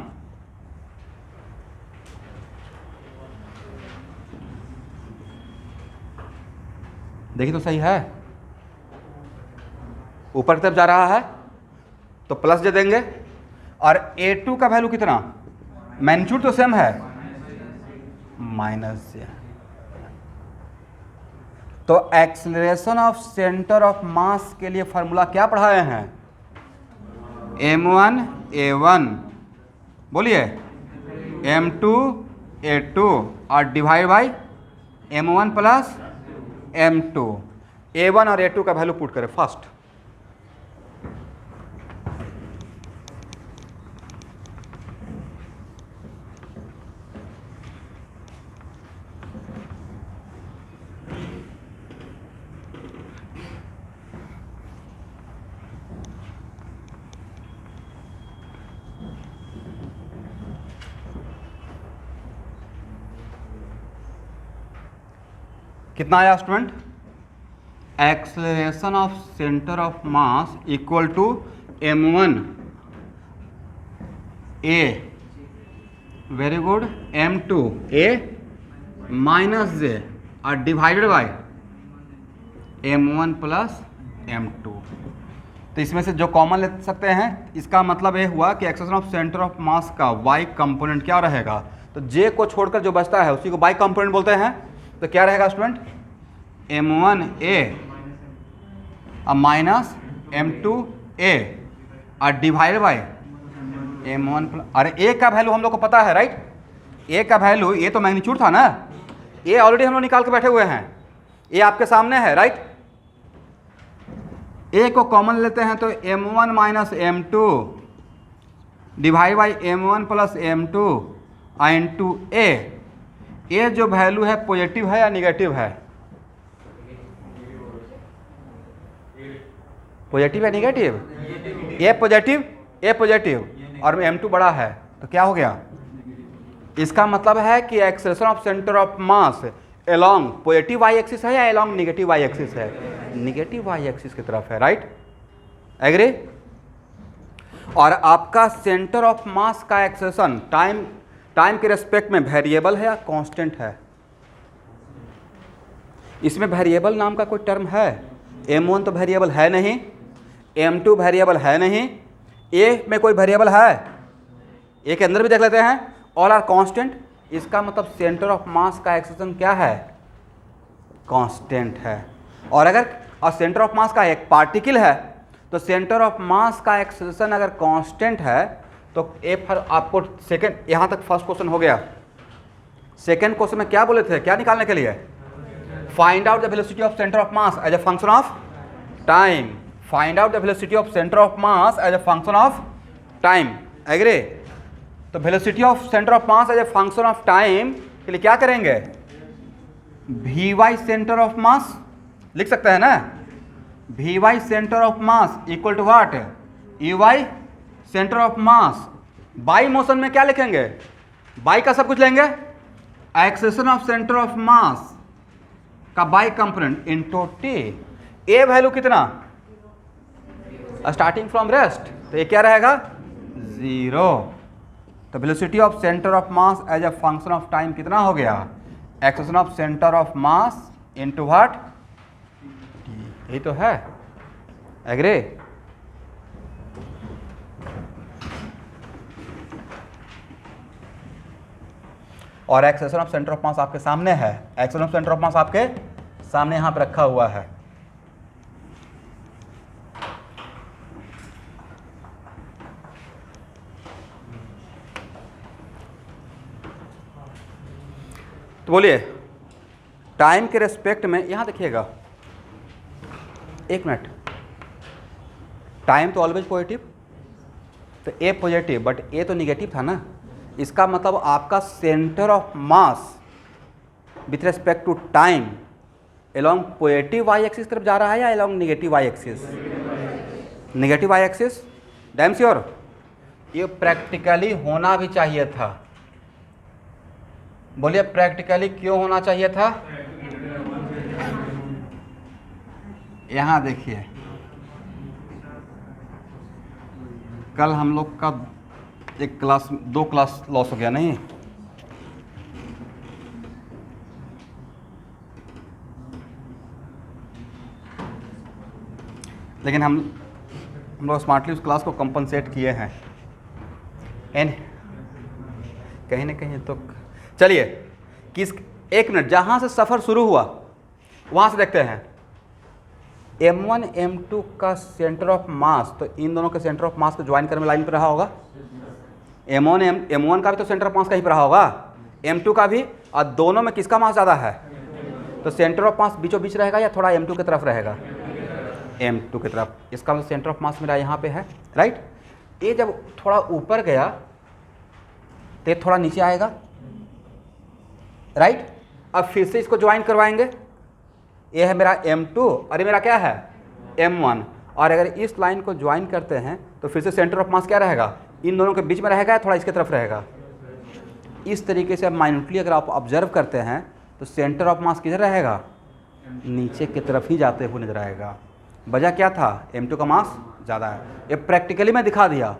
देखिए तो सही है, ऊपर की तरफ जा रहा है तो प्लस दे देंगे। और a2 का वैल्यू कितना? मैग्नीट्यूड तो सेम है, माइनस। तो acceleration of centre of mass के लिए फॉर्मूला क्या पढ़ाए हैं? m1 a1, बोलिए m2 a2 और divide by m1 plus m2, a1 और a2 का वैल्यू पुट करें फर्स्ट। कितना आया student? Acceleration of centre of mass equal to m1 a, very good, m2 a minus j और divided by m1 plus m2। तो इसमें से जो कॉमन ले सकते हैं, इसका मतलब ये हुआ कि acceleration of centre of mass का y कंपोनेंट क्या रहेगा? तो j को छोड़कर जो बचता है उसी को y कंपोनेंट बोलते हैं। तो क्या रहेगा student? m1 a minus m2 a और डिवाइड बाय m1 प्लस, अरे a का वैल्यू हम लोग को पता है राइट? a का वैल्यू, ये तो मैग्नीट्यूड था ना, ये ऑलरेडी हम लोग निकाल के बैठे हुए हैं, ये आपके सामने है राइट? a को कॉमन लेते हैं तो m1 minus m2 divide by m1 plus m2 into a। ये जो वैल्यू है पॉजिटिव है या निगेटिव है? पॉजिटिव या निगेटिव? ए पॉजिटिव, ए पॉजिटिव और m2 बड़ा है, तो क्या हो गया? इसका मतलब है कि acceleration of centre of mass along positive Y axis है या अलोंग निगेटिव वाई एक्सिस है? निगेटिव वाई एक्सिस की तरफ है राइट? एग्री? और आपका सेंटर ऑफ मास का एक्सेलरेशन टाइम के रेस्पेक्ट में वेरिएबल है या कांस्टेंट है? इसमें वेरिएबल नाम का कोई टर्म है? m1 तो वेरिएबल है नहीं, m2 वेरिएबल है नहीं, a में कोई वेरिएबल है? a के अंदर भी देख लेते हैं, ऑल आर कांस्टेंट। इसका मतलब सेंटर ऑफ मास का एक्सेलरेशन क्या है? कांस्टेंट है। और अगर सेंटर ऑफ मास का एक पार्टिकल है तो सेंटर ऑफ मास का एक्सेलरेशन अगर कांस्टेंट है तो आपको सेकंड, यहाँ तक फर्स्ट क्वेश्चन हो गया। सेकंड क्वेश्चन में क्या बोले थे, क्या निकालने के लिए? Find out the velocity of centre of mass as a function of time. Find out the velocity of centre of mass as a function of time. Agree? तो velocity of centre of mass as a function of time के लिए क्या करेंगे? V Y centre of mass लिख सकते हैं ना, V Y centre of mass equal to what? U Y centre of mass. Y motion में क्या लिखेंगे? बाई का सब कुछ लेंगे, acceleration of centre of mass का Y component into T. A value कितना? स्टार्टिंग फ्रॉम रेस्ट, तो ये क्या रहेगा? 0। तो velocity of centre of mass as a function of time कितना हो गया? Acceleration of centre of mass into what? यही तो है। एग्री? और acceleration of centre of mass आपके सामने है, acceleration of centre of mass आपके सामने यहां पर रखा हुआ है। तो बोलिए टाइम के रेस्पेक्ट में, यहां देखिएगा, एक मिनट, टाइम तो ऑलवेज पॉजिटिव, तो ए पॉजिटिव बट ए तो निगेटिव था ना। इसका मतलब आपका centre of mass with respect to time along positive Y axis तरफ जा रहा है या along negative Y axis? Negative Y axis. Damn sure? ये प्रैक्टिकली होना भी चाहिए था। बोलिए प्रैक्टिकली क्यों होना चाहिए था? यहाँ देखिए, कल हम लोग का एक क्लास, 2 क्लास लॉस हो गया नहीं? लेकिन हम लोग स्मार्टली उस क्लास को कंपनसेट किए हैं एंड कहीं ना कहीं। तो चलिए किस, एक मिनट, जहाँ से सफ़र शुरू हुआ वहाँ से देखते हैं। m1 m2 का सेंटर ऑफ मास, तो इन दोनों के सेंटर ऑफ मास को ज्वाइन करने में लाइन पर रहा होगा। m1 का भी तो सेंटर ऑफ मास कहीं पर रहा होगा, m2 का भी, और दोनों में किसका मास ज़्यादा है? तो सेंटर ऑफ मास बीचों बीच रहेगा या थोड़ा m2 की तरफ रहेगा? m2 की तरफ। इसका मतलब सेंटर ऑफ मास मेरा यहाँ पे है, राइट। ये जब थोड़ा ऊपर गया तो थोड़ा नीचे आएगा, राइट। अब फिर से इसको ज्वाइन करवाएंगे, ये है मेरा m2 और ये मेरा क्या है m1, और अगर इस लाइन को ज्वाइन करते हैं तो फिर से सेंटर ऑफ मास क्या रहेगा? इन दोनों के बीच में रहेगा या थोड़ा इसके तरफ रहेगा? इस तरीके से अब माइन्यूटली अगर आप ऑब्जर्व करते हैं तो सेंटर ऑफ मास किधर रहेगा? नीचे की तरफ ही जाते हुए नजर आएगा। वजह क्या था? m2 का मास ज़्यादा है। ये प्रैक्टिकली मैं दिखा दिया,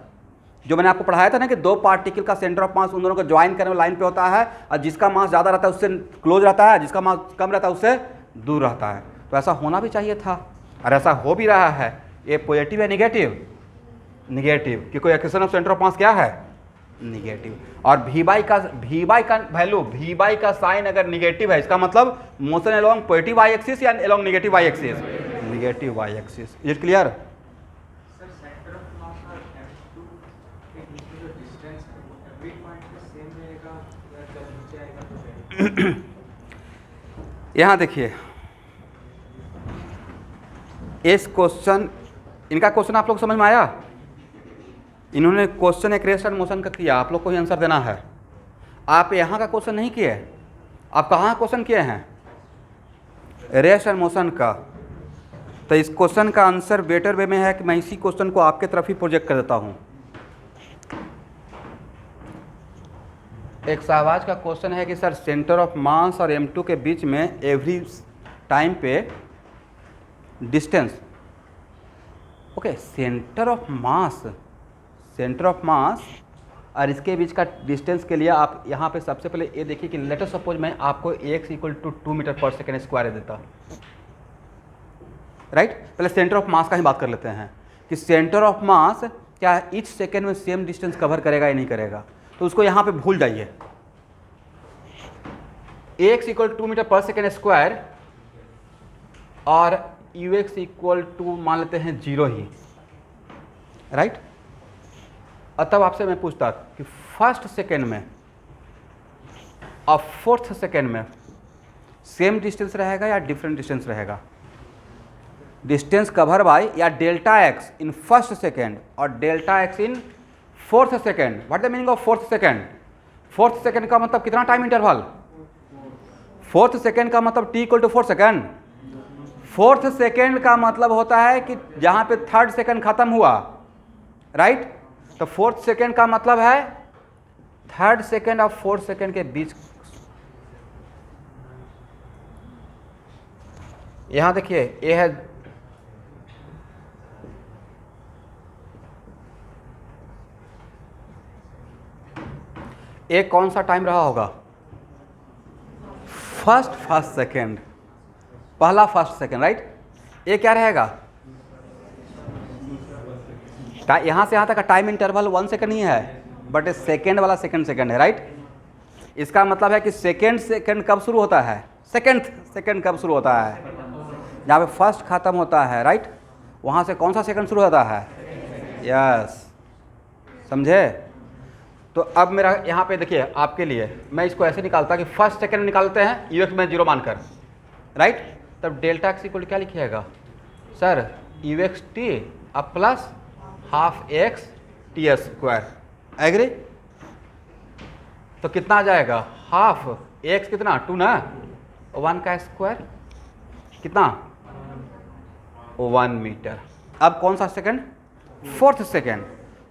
जो मैंने आपको पढ़ाया था ना कि दो पार्टिकल का सेंटर ऑफ मास उन दोनों को ज्वाइन करने वाली लाइन पे होता है, और जिसका मास ज़्यादा रहता है उससे क्लोज रहता है, जिसका मास कम रहता है उससे दूर रहता है। तो ऐसा होना भी चाहिए था और ऐसा हो भी रहा है। ये पॉजिटिव है निगेटिव? निगेटिव, कि कोई acceleration of centre of mass क्या है? निगेटिव। और वी बाई का वैल्यू, वी बाई का साइन अगर निगेटिव है, इसका मतलब motion along positive Y axis या along negative Y axis? Negative Y axis. Is it clear? यहाँ देखिए, इस क्वेश्चन, इनका क्वेश्चन आप लोग समझ में आया? इन्होंने क्वेश्चन एक रेस्ट एंड मोशन का किया, आप लोग को ही आंसर देना है। आप यहाँ का क्वेश्चन नहीं किए, आप कहाँ क्वेश्चन किए हैं? रेस्ट एंड मोशन का। तो इस क्वेश्चन का आंसर बेटर वे में है कि मैं इसी क्वेश्चन को आपके तरफ ही प्रोजेक्ट कर देता हूँ। एक शाहबाज का क्वेश्चन है कि सर सेंटर ऑफ मास और m2 के बीच में एवरी टाइम पे डिस्टेंस, ओके, सेंटर ऑफ मास और इसके बीच का डिस्टेंस के लिए आप यहाँ पे सबसे पहले ये देखिए कि लेट अस सपोज मैं आपको x = 2 मीटर पर सेकेंड स्क्वायर देता, राइट। पहले सेंटर ऑफ मास का ही बात कर लेते हैं कि सेंटर ऑफ मास क्या ईच सेकेंड में सेम डिस्टेंस कवर करेगा या नहीं करेगा। तो उसको यहाँ पे भूल जाइए, x = 2 मीटर पर सेकेंड स्क्वायर और ux = मान लेते हैं 0 ही, राइट। और तब आपसे मैं पूछता कि फर्स्ट सेकेंड में और फोर्थ सेकेंड में सेम डिस्टेंस रहेगा या डिफरेंट डिस्टेंस रहेगा? डिस्टेंस कवर बाय या delta x in first second और delta x in fourth second. What the meaning of fourth second? फोर्थ सेकेंड का मतलब कितना टाइम इंटरवल? फोर्थ सेकेंड का मतलब t = 4 सेकेंड। फोर्थ सेकेंड का मतलब होता है कि जहां पे थर्ड सेकेंड खत्म हुआ, राइट। तो फोर्थ सेकेंड का मतलब है थर्ड सेकेंड और फोर्थ सेकेंड के बीच। यहां देखिए, ये है एक कौन सा टाइम रहा होगा? फर्स्ट सेकेंड, पहला फर्स्ट सेकेंड, राइट। ये क्या रहेगा? यहाँ से यहाँ तक का टाइम इंटरवल 1 सेकेंड ही है, बट सेकेंड वाला सेकेंड है, राइट। इसका मतलब है कि सेकेंड कब शुरू होता है? सेकेंड कब शुरू होता है? जहाँ पे फर्स्ट खत्म होता है, राइट, वहाँ से कौन सा सेकेंड शुरू होता है? यस, समझे? तो अब मेरा यहाँ पे देखिए, आपके लिए मैं इसको ऐसे निकालता कि फर्स्ट सेकेंड निकालते हैं ux में 0 मानकर, राइट। तब डेल्टा x = क्या लिखिएगा सर? uxt अब plus half x t²। Agree? तो कितना आ जाएगा? हाफ x कितना? 2 ना, 1 का स्क्वायर कितना? 1 मीटर। अब कौन सा सेकेंड? फोर्थ सेकेंड।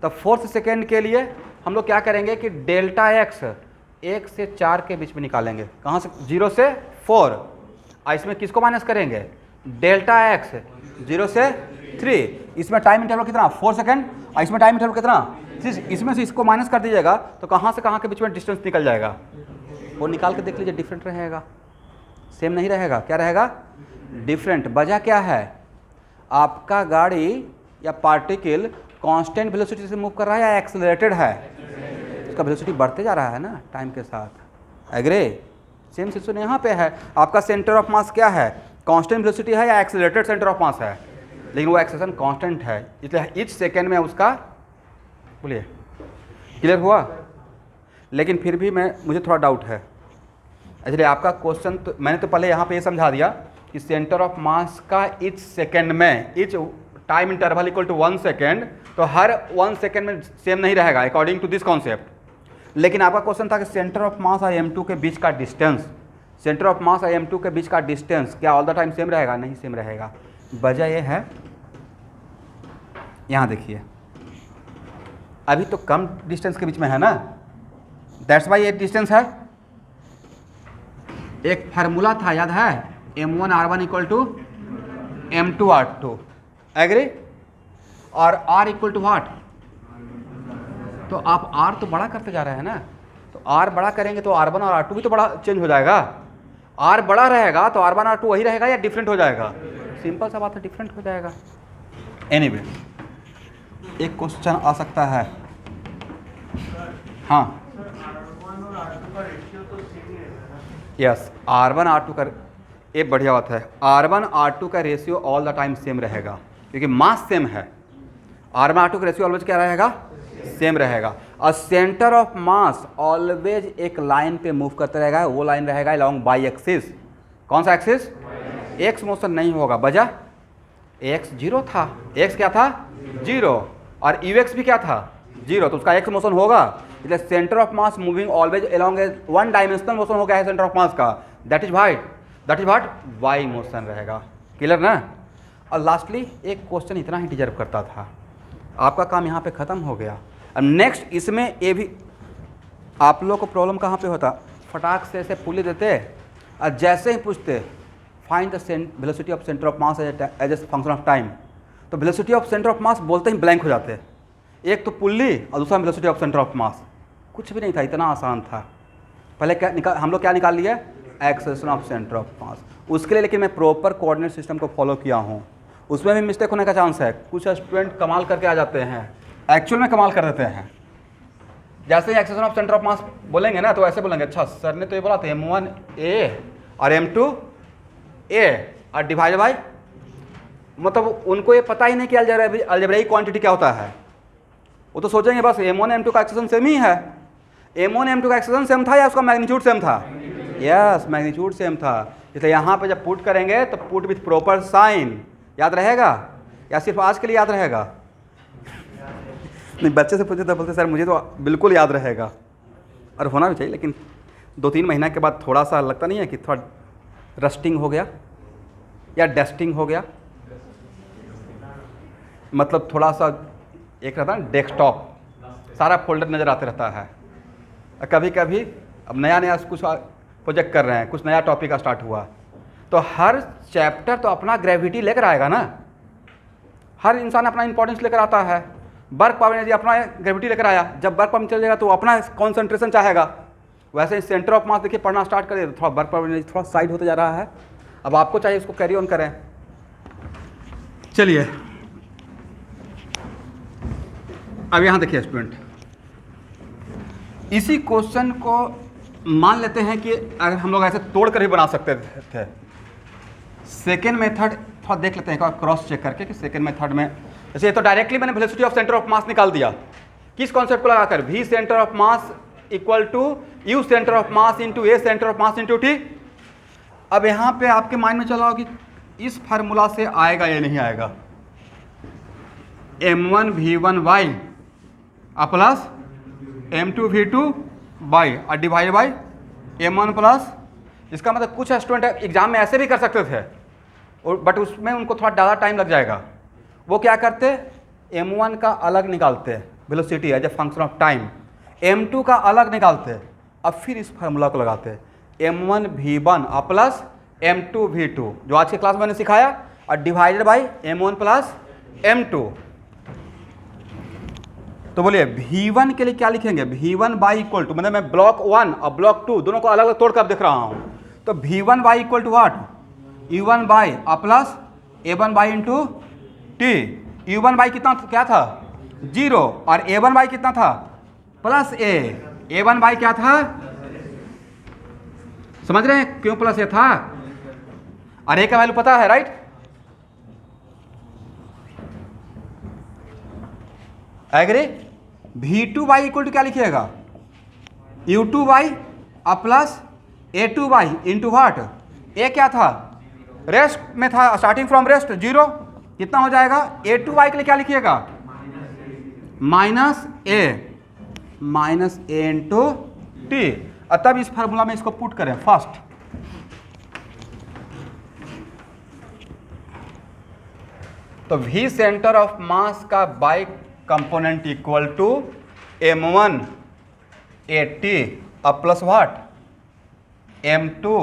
तो फोर्थ सेकेंड के लिए हम लोग क्या करेंगे कि डेल्टा x 1 से 4 के बीच में निकालेंगे। कहाँ से? 0 से 4। इसमें किसको माइनस करेंगे? डेल्टा x 0 से 3। इसमें टाइम इंटरवल कितना? 4 सेकेंड। और इसमें टाइम इंटरवल कितना? 3। इसमें से इसको माइनस कर दीजिएगा तो कहाँ से कहाँ के बीच में डिस्टेंस निकल जाएगा? वो निकाल के देख लीजिए, डिफरेंट रहेगा, सेम नहीं रहेगा। क्या रहेगा? डिफरेंट। वजह क्या है? आपका गाड़ी या पार्टिकल कांस्टेंट वेलोसिटी से मूव कर रहा है या एक्सेलरेटेड है? उसका वेलोसिटी बढ़ते जा रहा है ना टाइम के साथ। एग्री? सेम सिचुएशन यहाँ पे है। आपका सेंटर ऑफ मास क्या है? कांस्टेंट वेलोसिटी है या एक्सेलरेटेड सेंटर ऑफ मास है? लेकिन वो एक्सेलेरेशन कांस्टेंट है, इसलिए ईच सेकेंड में उसका, बोलिए, क्लियर हुआ? लेकिन फिर भी मुझे थोड़ा डाउट है। एक्चुअली आपका क्वेश्चन तो मैंने तो पहले यहाँ पे ये समझा दिया कि सेंटर ऑफ मास का ईच सेकेंड में each time interval equal to 1 second, तो हर 1 सेकेंड में सेम नहीं रहेगा अकॉर्डिंग टू दिस कॉन्सेप्ट। लेकिन आपका क्वेश्चन था कि सेंटर ऑफ मास और m2 के बीच का डिस्टेंस, सेंटर ऑफ मास और m2 के बीच का डिस्टेंस क्या ऑल द टाइम सेम रहेगा? नहीं सेम रहेगा। वजह यह है, यहाँ देखिए अभी तो कम डिस्टेंस के बीच में है ना, दैट्स वाई ये डिस्टेंस है। एक फार्मूला था याद है, m1r1 equal to m2r2, agree? और r इक्वल टू व्हाट? तो आप r तो बड़ा करते जा रहे हैं ना, तो r बड़ा करेंगे तो r1 और r2 भी तो बड़ा चेंज हो जाएगा। r बड़ा रहेगा तो r1 r2 वही रहेगा या डिफरेंट हो जाएगा? सिंपल सा बात है, डिफरेंट हो जाएगा। एनीवे एक क्वेश्चन आ सकता है, हाँ यस, R1 R2 का, ये बढ़िया बात है, R1 R2 का ratio all the time same रहेगा क्योंकि मास सेम है। R1 R2 का रेशियो ऑलवेज क्या रहेगा? सेम रहेगा। और सेंटर ऑफ मास ऑलवेज एक लाइन पे मूव करता रहेगा, वो लाइन रहेगा अलॉन्ग बाई एक्सिस। कौन सा एक्सिस? एक्स मोशन नहीं होगा, वजह एक्स जीरो था, एक्स क्या था? जीरो, और यू एक्स भी क्या था? जीरो, तो उसका एक्स मोशन होगा। इसलिए centre of mass moving always along a one dimensional motion हो गया है सेंटर ऑफ मास का, that is what Y motion रहेगा। क्लियर ना? और लास्टली एक क्वेश्चन इतना ही डिजर्व करता था, आपका काम यहाँ पे ख़त्म हो गया। अब नेक्स्ट इसमें ये भी आप लोग को प्रॉब्लम कहाँ पे होता, फटाक से ऐसे पुली देते और जैसे ही पूछते find the velocity of centre of mass as a function of time, तो velocity of centre of mass बोलते ही ब्लैंक हो जाते। एक तो पुल्ली और दूसरा वेलोसिटी ऑफ सेंटर ऑफ मास, कुछ भी नहीं था, इतना आसान था। पहले क्या हम लोग क्या निकाल लिए? एक्सेलेरेशन ऑफ सेंटर ऑफ मास। उसके लिए लेकिन मैं प्रॉपर कोऑर्डिनेट सिस्टम को फॉलो किया हूँ, उसमें भी मिस्टेक होने का चांस है। कुछ स्टूडेंट कमाल करके आ जाते हैं, एक्चुअल में कमाल कर देते हैं। जैसे ही acceleration of centre of mass बोलेंगे ना तो ऐसे बोलेंगे, अच्छा सर ने तो ये बोला था m1 a और m2 a और डिवाइड बाई, मतलब उनको ये पता ही नहीं कि अलजेब्राइक क्वांटिटी क्या होता है। वो तो सोचेंगे बस m1 m2 का एक्सेलेरेशन सेम ही है। m1 m2 का एक्सेलेरेशन सेम था या उसका मैग्नीट्यूड सेम था? यस, मैग्नीट्यूड सेम था। इसलिए यहाँ पे जब पुट करेंगे तो पुट विथ प्रॉपर साइन, याद रहेगा या सिर्फ आज के लिए याद रहेगा? नहीं, बच्चे से पूछे तो बोलते सर मुझे तो बिल्कुल याद रहेगा, और होना भी चाहिए। लेकिन 2-3 महीना के बाद थोड़ा सा लगता नहीं है कि थोड़ा रस्टिंग हो गया या डस्टिंग हो गया, मतलब थोड़ा सा एक रहता है डेस्कटॉप, सारा फोल्डर नज़र आते रहता है। कभी कभी अब नया कुछ प्रोजेक्ट कर रहे हैं, कुछ नया टॉपिक का स्टार्ट हुआ, तो हर चैप्टर तो अपना ग्रेविटी लेकर आएगा ना, हर इंसान अपना इंपॉर्टेंस लेकर आता है। वर्क पावर एनर्जी अपना ग्रेविटी लेकर आया, जब वर्क पावर चल जाएगा तो अपना कॉन्सेंट्रेशन चाहेगा। वैसे ही सेंटर ऑफ मास देखिए पढ़ना स्टार्ट करें तो थोड़ा वर्क पावर एनर्जी थोड़ा साइड होते जा रहा है। अब आपको चाहिए इसको कैरी ऑन करें। चलिए अब यहाँ देखिए स्टूडेंट, इसी क्वेश्चन को मान लेते हैं कि अगर हम लोग ऐसे तोड़ कर ही बना सकते थे। सेकेंड मेथड थोड़ा देख लेते हैं, क्रॉस चेक करके कि सेकेंड मेथड में जैसे तो डायरेक्टली मैंने velocity of centre of mass निकाल दिया, किस कॉन्सेप्ट को लगाकर? v centre of mass equal to u centre of mass into a centre of mass into t। अब यहाँ पे आपके माइंड में चला हो कि इस फार्मूला से आएगा या नहीं आएगा, m1 v1 y plus m2 v2 y और डिवाइड बाई m1 प्लस, इसका मतलब कुछ स्टूडेंट एग्जाम में ऐसे भी कर सकते थे, बट उसमें उनको थोड़ा ज़्यादा टाइम लग जाएगा। वो क्या करते, m1 का अलग निकालते velocity as a function of time, m2 का अलग निकालते, अब फिर इस फार्मूला को लगाते m1 v1 plus m2 v2 जो आज के क्लास में मैंने सिखाया, और divided by m1 plus m2। तो बोलिए v1 के लिए क्या लिखेंगे? v1 बाई इक्वल टू, मतलब मैं ब्लॉक 1 और ब्लॉक 2 दोनों को अलग अलग तोड़ कर देख रहा हूँ, तो v1 by equal to what? u1 by plus a1 by into T. u1 by कितना क्या था? 0, और a1 बाई कितना था? प्लस a1 बाई क्या था? समझ रहे हैं क्यों प्लस a था? और a का वैल्यू पता है, right? Agree? v2 Y equal to क्या लिखिएगा? u2 Y plus A2y into what, A क्या था, रेस्ट में था, स्टार्टिंग फ्रॉम रेस्ट 0, कितना हो जाएगा, A2y के लिए क्या लिखिएगा, माइनस ए इंटू टी। और तब इस फार्मूला में इसको पुट करें फर्स्ट, तो V सेंटर ऑफ मास का Y component equal to m1 80 अब प्लस वाट m2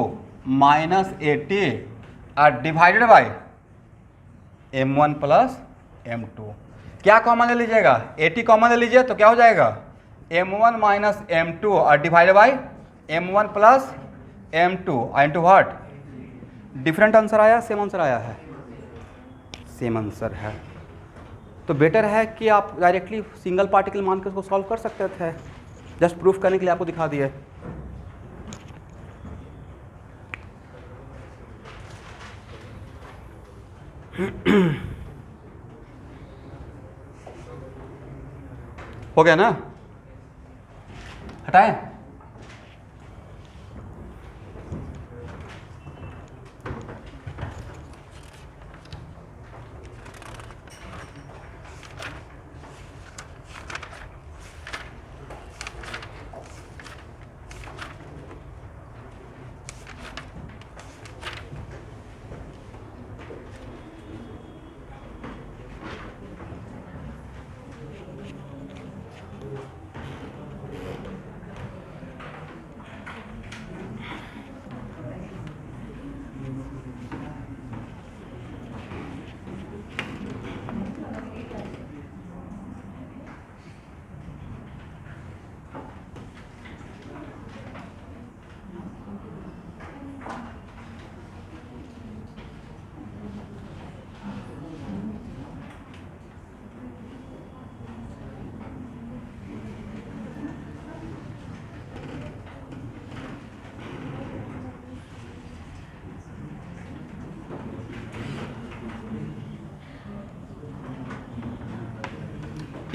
माइनस 80 और divided by m1 plus m2। क्या कॉमन ले लीजिएगा, 80 कॉमन ले लीजिए तो क्या हो जाएगा, m1 माइनस m2 और divided by m1 plus m2 into what. Different answer आया, सेम आंसर आया है, सेम आंसर है। तो बेटर है कि आप डायरेक्टली सिंगल पार्टिकल मान के उसको सॉल्व कर सकते थे, जस्ट प्रूफ करने के लिए आपको दिखा दिए। हो गया ना, हटाएं।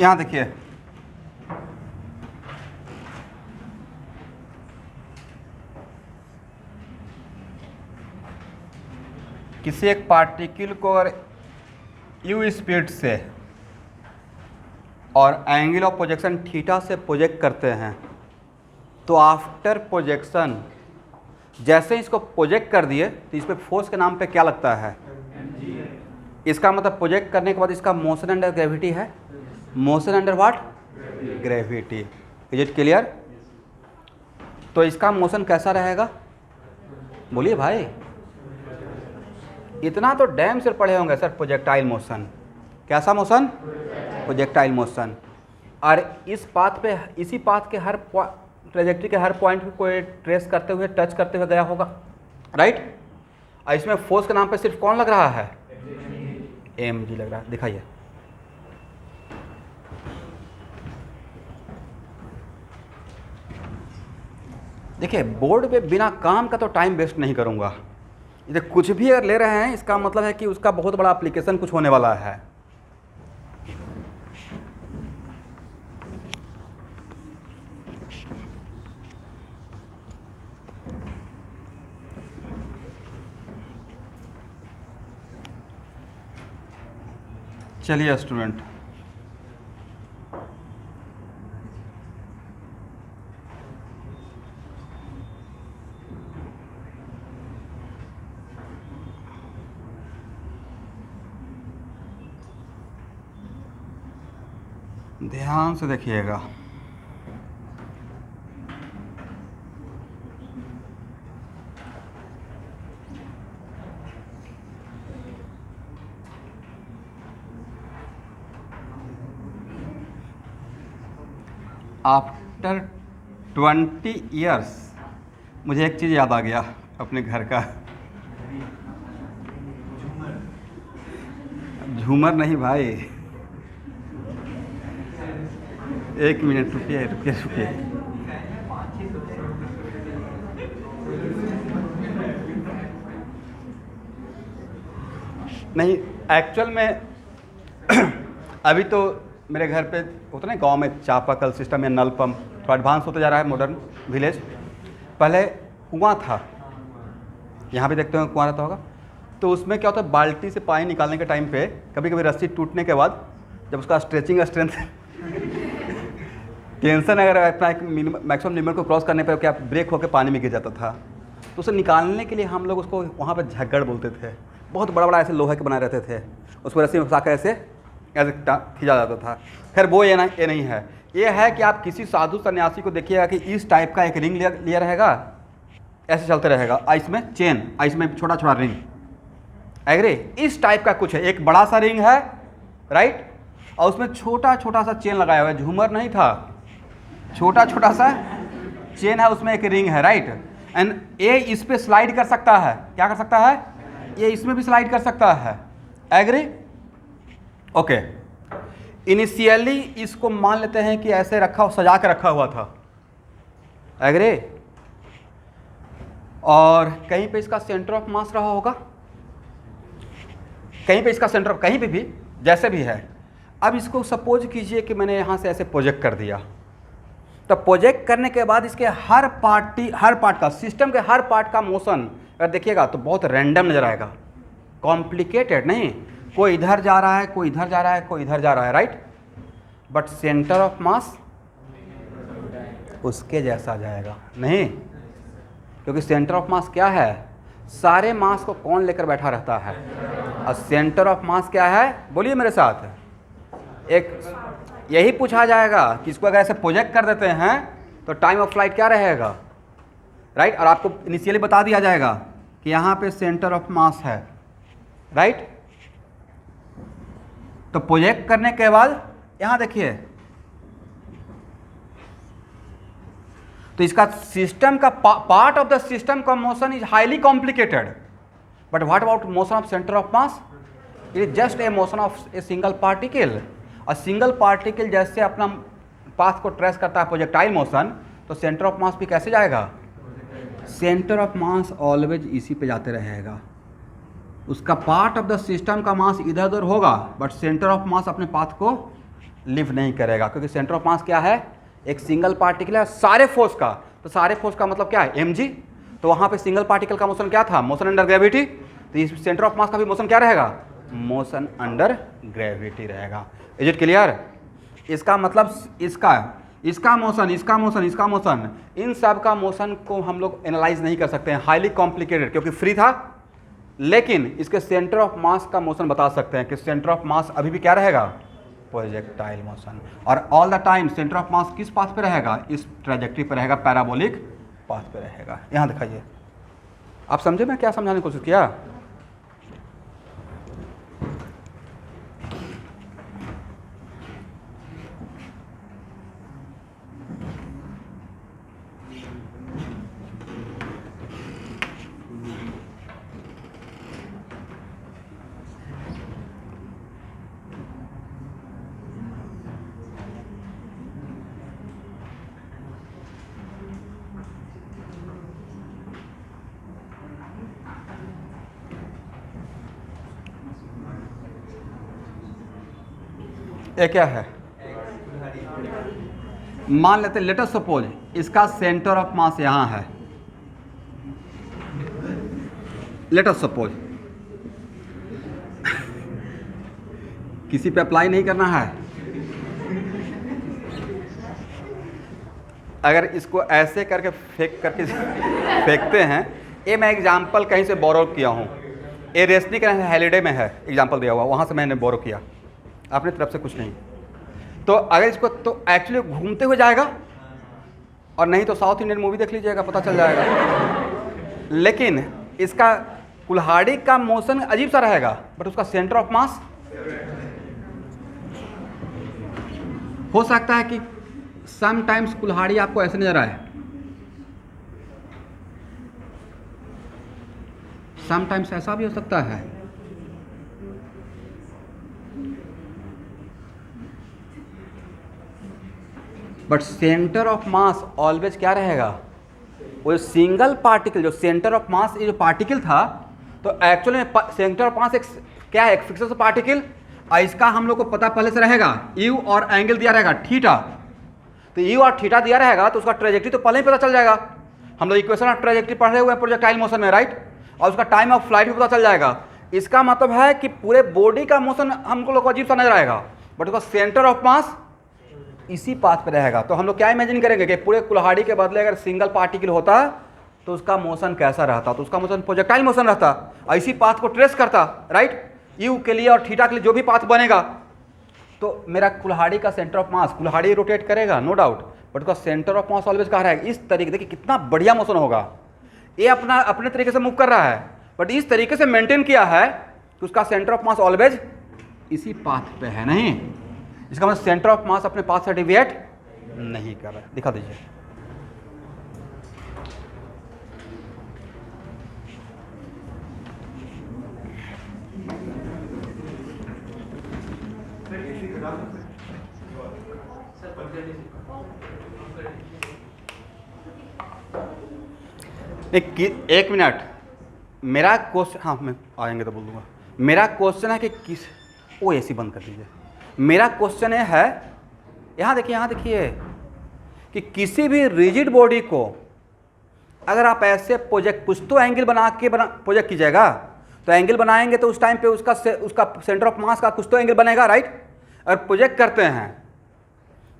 यहाँ देखिए, किसी एक पार्टिकल को अगर u स्पीड से और एंगल ऑफ प्रोजेक्शन थीटा से प्रोजेक्ट करते हैं, तो आफ्टर प्रोजेक्शन जैसे इसको प्रोजेक्ट कर दिए तो इस पर फोर्स के नाम पे क्या लगता है, इसका मतलब प्रोजेक्ट करने के बाद इसका मोशन अंडर ग्रेविटी है, motion under what, gravity. Is it clear? तो इसका मोशन कैसा रहेगा, बोलिए भाई, इतना तो डैम से पढ़े होंगे सर, प्रोजेक्टाइल मोशन। कैसा मोशन, प्रोजेक्टाइल मोशन। और इस पाथ पे, इसी पाथ के हर ट्रेजेक्ट्री के हर पॉइंट पे कोई ट्रेस करते हुए, टच करते हुए गया होगा, राइट। और इसमें फोर्स के नाम पे सिर्फ कौन लग रहा है, mg लग रहा है। दिखाइए, देखिए बोर्ड पे बिना काम का तो टाइम वेस्ट नहीं करूंगा। इधर कुछ भी अगर ले रहे हैं, इसका मतलब है कि उसका बहुत बड़ा एप्लीकेशन कुछ होने वाला है। चलिए स्टूडेंट, ध्यान से देखिएगा। आफ्टर 20 ईयर्स मुझे एक चीज़ याद आ गया अपने घर का। झूमर नहीं भाई, एक मिनट रुकिए रुकिए रुकिए। नहीं, एक्चुअल में अभी तो मेरे घर पे होता ना गांव में चापाकल सिस्टम या नल पंप, थोड़ा एडवांस होता जा रहा है, मॉडर्न विलेज। पहले कुआं था, यहाँ भी देखते हो कुआं रहता होगा, तो उसमें क्या होता है, बाल्टी से पानी निकालने के टाइम पे कभी कभी रस्सी टूटने के बाद जब उसका स्ट्रेचिंग स्ट्रेंथ टेंशन अगर अपना एक मैक्सिमम लिमिट को क्रॉस करने पर क्या ब्रेक होकर पानी में गिर जाता था, तो उसे निकालने के लिए हम लोग उसको वहाँ पर झग्गड़ बोलते थे। बहुत बड़ा बड़ा ऐसे लोहे के बनाए रहते थे, उस पर रस्सी में फंसा कर ऐसे खींचा जाता था। खैर वो ये नहीं है, ये है कि आप किसी साधु सन्यासी को देखिएगा कि इस टाइप का एक रिंग लिया रहेगा, ऐसे चलते रहेगा, इसमें चेन, इसमें छोटा छोटा रिंग, एग्री, इस टाइप का कुछ है। एक बड़ा सा रिंग है, राइट, और उसमें छोटा छोटा सा चेन लगाया हुआ है, झूमर नहीं था, छोटा छोटा सा चेन है, उसमें एक रिंग है, राइट। एंड ये इस पे स्लाइड कर सकता है, क्या कर सकता है, ये इसमें भी स्लाइड कर सकता है, एग्री, ओके। इनिशियली इसको मान लेते हैं कि ऐसे रखा, सजा के रखा हुआ था, एग्री, और कहीं पे इसका सेंटर ऑफ मास रहा होगा, कहीं पे इसका सेंटर, कहीं पे भी जैसे भी है। अब इसको सपोज कीजिए कि मैंने यहाँ से ऐसे प्रोजेक्ट कर दिया, तो प्रोजेक्ट करने के बाद इसके हर पार्ट का, सिस्टम के हर पार्ट का मोशन अगर देखिएगा तो बहुत रैंडम नजर आएगा, कॉम्प्लिकेटेड नहीं, कोई इधर जा रहा है, कोई इधर जा रहा है, कोई इधर जा रहा है, राइट, बट सेंटर ऑफ मास उसके जैसा जाएगा नहीं, क्योंकि सेंटर ऑफ मास क्या है, सारे मास को कौन लेकर बैठा रहता है, और सेंटर ऑफ मास क्या है, बोलिए मेरे साथ, एक यही पूछा जाएगा कि इसको अगर ऐसे प्रोजेक्ट कर देते हैं तो टाइम ऑफ फ्लाइट क्या रहेगा, राइट, और आपको इनिशियली बता दिया जाएगा कि यहाँ पे सेंटर ऑफ मास है, राइट। तो प्रोजेक्ट करने के बाद यहाँ देखिए, तो इसका सिस्टम का पार्ट ऑफ द सिस्टम का motion is highly complicated, but what about motion of centre of mass, it is just a motion of a single particle. और सिंगल पार्टिकल जैसे अपना पाथ को ट्रेस करता है प्रोजेक्टाइल मोशन, तो centre of मास भी कैसे जाएगा, सेंटर ऑफ मास ऑलवेज इसी पे जाते रहेगा, उसका पार्ट ऑफ द सिस्टम का मास इधर उधर होगा, बट सेंटर ऑफ मास अपने पाथ को लिव नहीं करेगा, क्योंकि सेंटर ऑफ मास क्या है, एक सिंगल पार्टिकल है सारे फोर्स का, तो सारे फोर्स का मतलब क्या है, mg, तो वहाँ पे सिंगल पार्टिकल का मोशन क्या था, मोशन अंडर ग्रेविटी, तो इस सेंटर ऑफ मास का भी मोशन क्या रहेगा, मोशन अंडर ग्रेविटी रहेगा। Is it clear? इसका मतलब इसका मोशन, इसका मोशन, इसका मोशन, इन सब का मोशन को हम लोग एनालाइज नहीं कर सकते हैं, हाईली कॉम्प्लिकेटेड, क्योंकि फ्री था, लेकिन इसके सेंटर ऑफ मास का मोशन बता सकते हैं कि सेंटर ऑफ मास अभी भी क्या रहेगा, प्रोजेक्टाइल मोशन, और all the time centre of मास किस पाथ पे रहेगा, इस ट्रेजेक्टरी पर रहेगा, पैराबोलिक पाथ पे रहेगा। यहाँ दिखाइए, आप समझे मैं क्या समझाने की कोशिश किया? ये क्या है, मान लेते लेट अस सपोज इसका सेंटर ऑफ मास यहाँ है, लेट अस सपोज, किसी पे अप्लाई नहीं करना है, अगर इसको ऐसे करके फेंकते हैं, ये मैं एग्जाम्पल कहीं से बोरो किया हूँ, ये रेसनी के हॉलीडे में है एग्जाम्पल दिया हुआ, वहाँ से मैंने बोरो किया, अपनी तरफ से कुछ नहीं। तो अगर इसको तो एक्चुअली घूमते हुए जाएगा, और नहीं तो साउथ इंडियन मूवी देख लीजिएगा, पता चल जाएगा। लेकिन इसका कुल्हाड़ी का मोशन अजीब सा रहेगा, बट उसका सेंटर ऑफ मास हो सकता है कि समटाइम्स कुल्हाड़ी आपको ऐसे नजर आए, समटाइम्स ऐसा भी हो सकता है। But centre of mass always क्या रहेगा, वो सिंगल पार्टिकल, जो सेंटर ऑफ मास ये जो पार्टिकल था, तो एक्चुअली में सेंटर ऑफ मास एक क्या है, एक फिक्स्ड पार्टिकल, और इसका हम लोग को पता पहले से रहेगा, यू और एंगल दिया रहेगा थीटा, तो यू और थीटा दिया रहेगा, तो उसका ट्रेजेक्टरी तो पहले ही पता चल जाएगा, हम लोग इक्वेशन ऑफ ट्रेजेक्टरी पढ़े हुए हैं प्रोजेक्टाइल मोशन में, राइट, और उसका टाइम ऑफ फ्लाइट भी पता चल जाएगा। इसका मतलब है कि पूरे बॉडी का मोशन हमको लोग को अजीब सा नजर आएगा, बट उसका सेंटर ऑफ मास इसी पाथ पे रहेगा। तो हम लोग क्या इमेजिन करेंगे कि पूरे कुल्हाड़ी के बदले अगर सिंगल पार्टिकल होता तो उसका मोशन कैसा रहता, तो उसका मोशन प्रोजेक्टाइल मोशन रहता, इसी पाथ को ट्रेस करता, राइट। यू के लिए और थीटा के लिए जो भी पाथ बनेगा, तो मेरा कुल्हाड़ी का सेंटर ऑफ मास, कुल्हाड़ी रोटेट करेगा नो डाउट, बट उसका सेंटर ऑफ मास ऑलवेज कहाँ रहेगा, इस तरीके। देखिए कितना बढ़िया मोशन होगा, ये अपने तरीके से मूव कर रहा है, बट इस तरीके से मेंटेन किया है कि उसका सेंटर ऑफ मास ऑलवेज इसी पाथ पे है। नहीं, इसका मतलब सेंटर ऑफ मास अपने पाथ से डिविएट नहीं कर रहा है। दिखा दीजिए। एक मिनट, मेरा क्वेश्चन, हाँ मैं आएंगे तो बोल दूंगा। मेरा क्वेश्चन है कि किस, वो एसी बंद कर दीजिए। मेरा क्वेश्चन ये है, यहाँ देखिए कि किसी भी रिजिड बॉडी को अगर आप ऐसे प्रोजेक्ट कुछ तो एंगल बना के प्रोजेक्ट कीजिएगा, तो एंगल बनाएंगे तो उस टाइम पे उसका सेंटर ऑफ मास का कुछ तो एंगल बनेगा, राइट। अगर प्रोजेक्ट करते हैं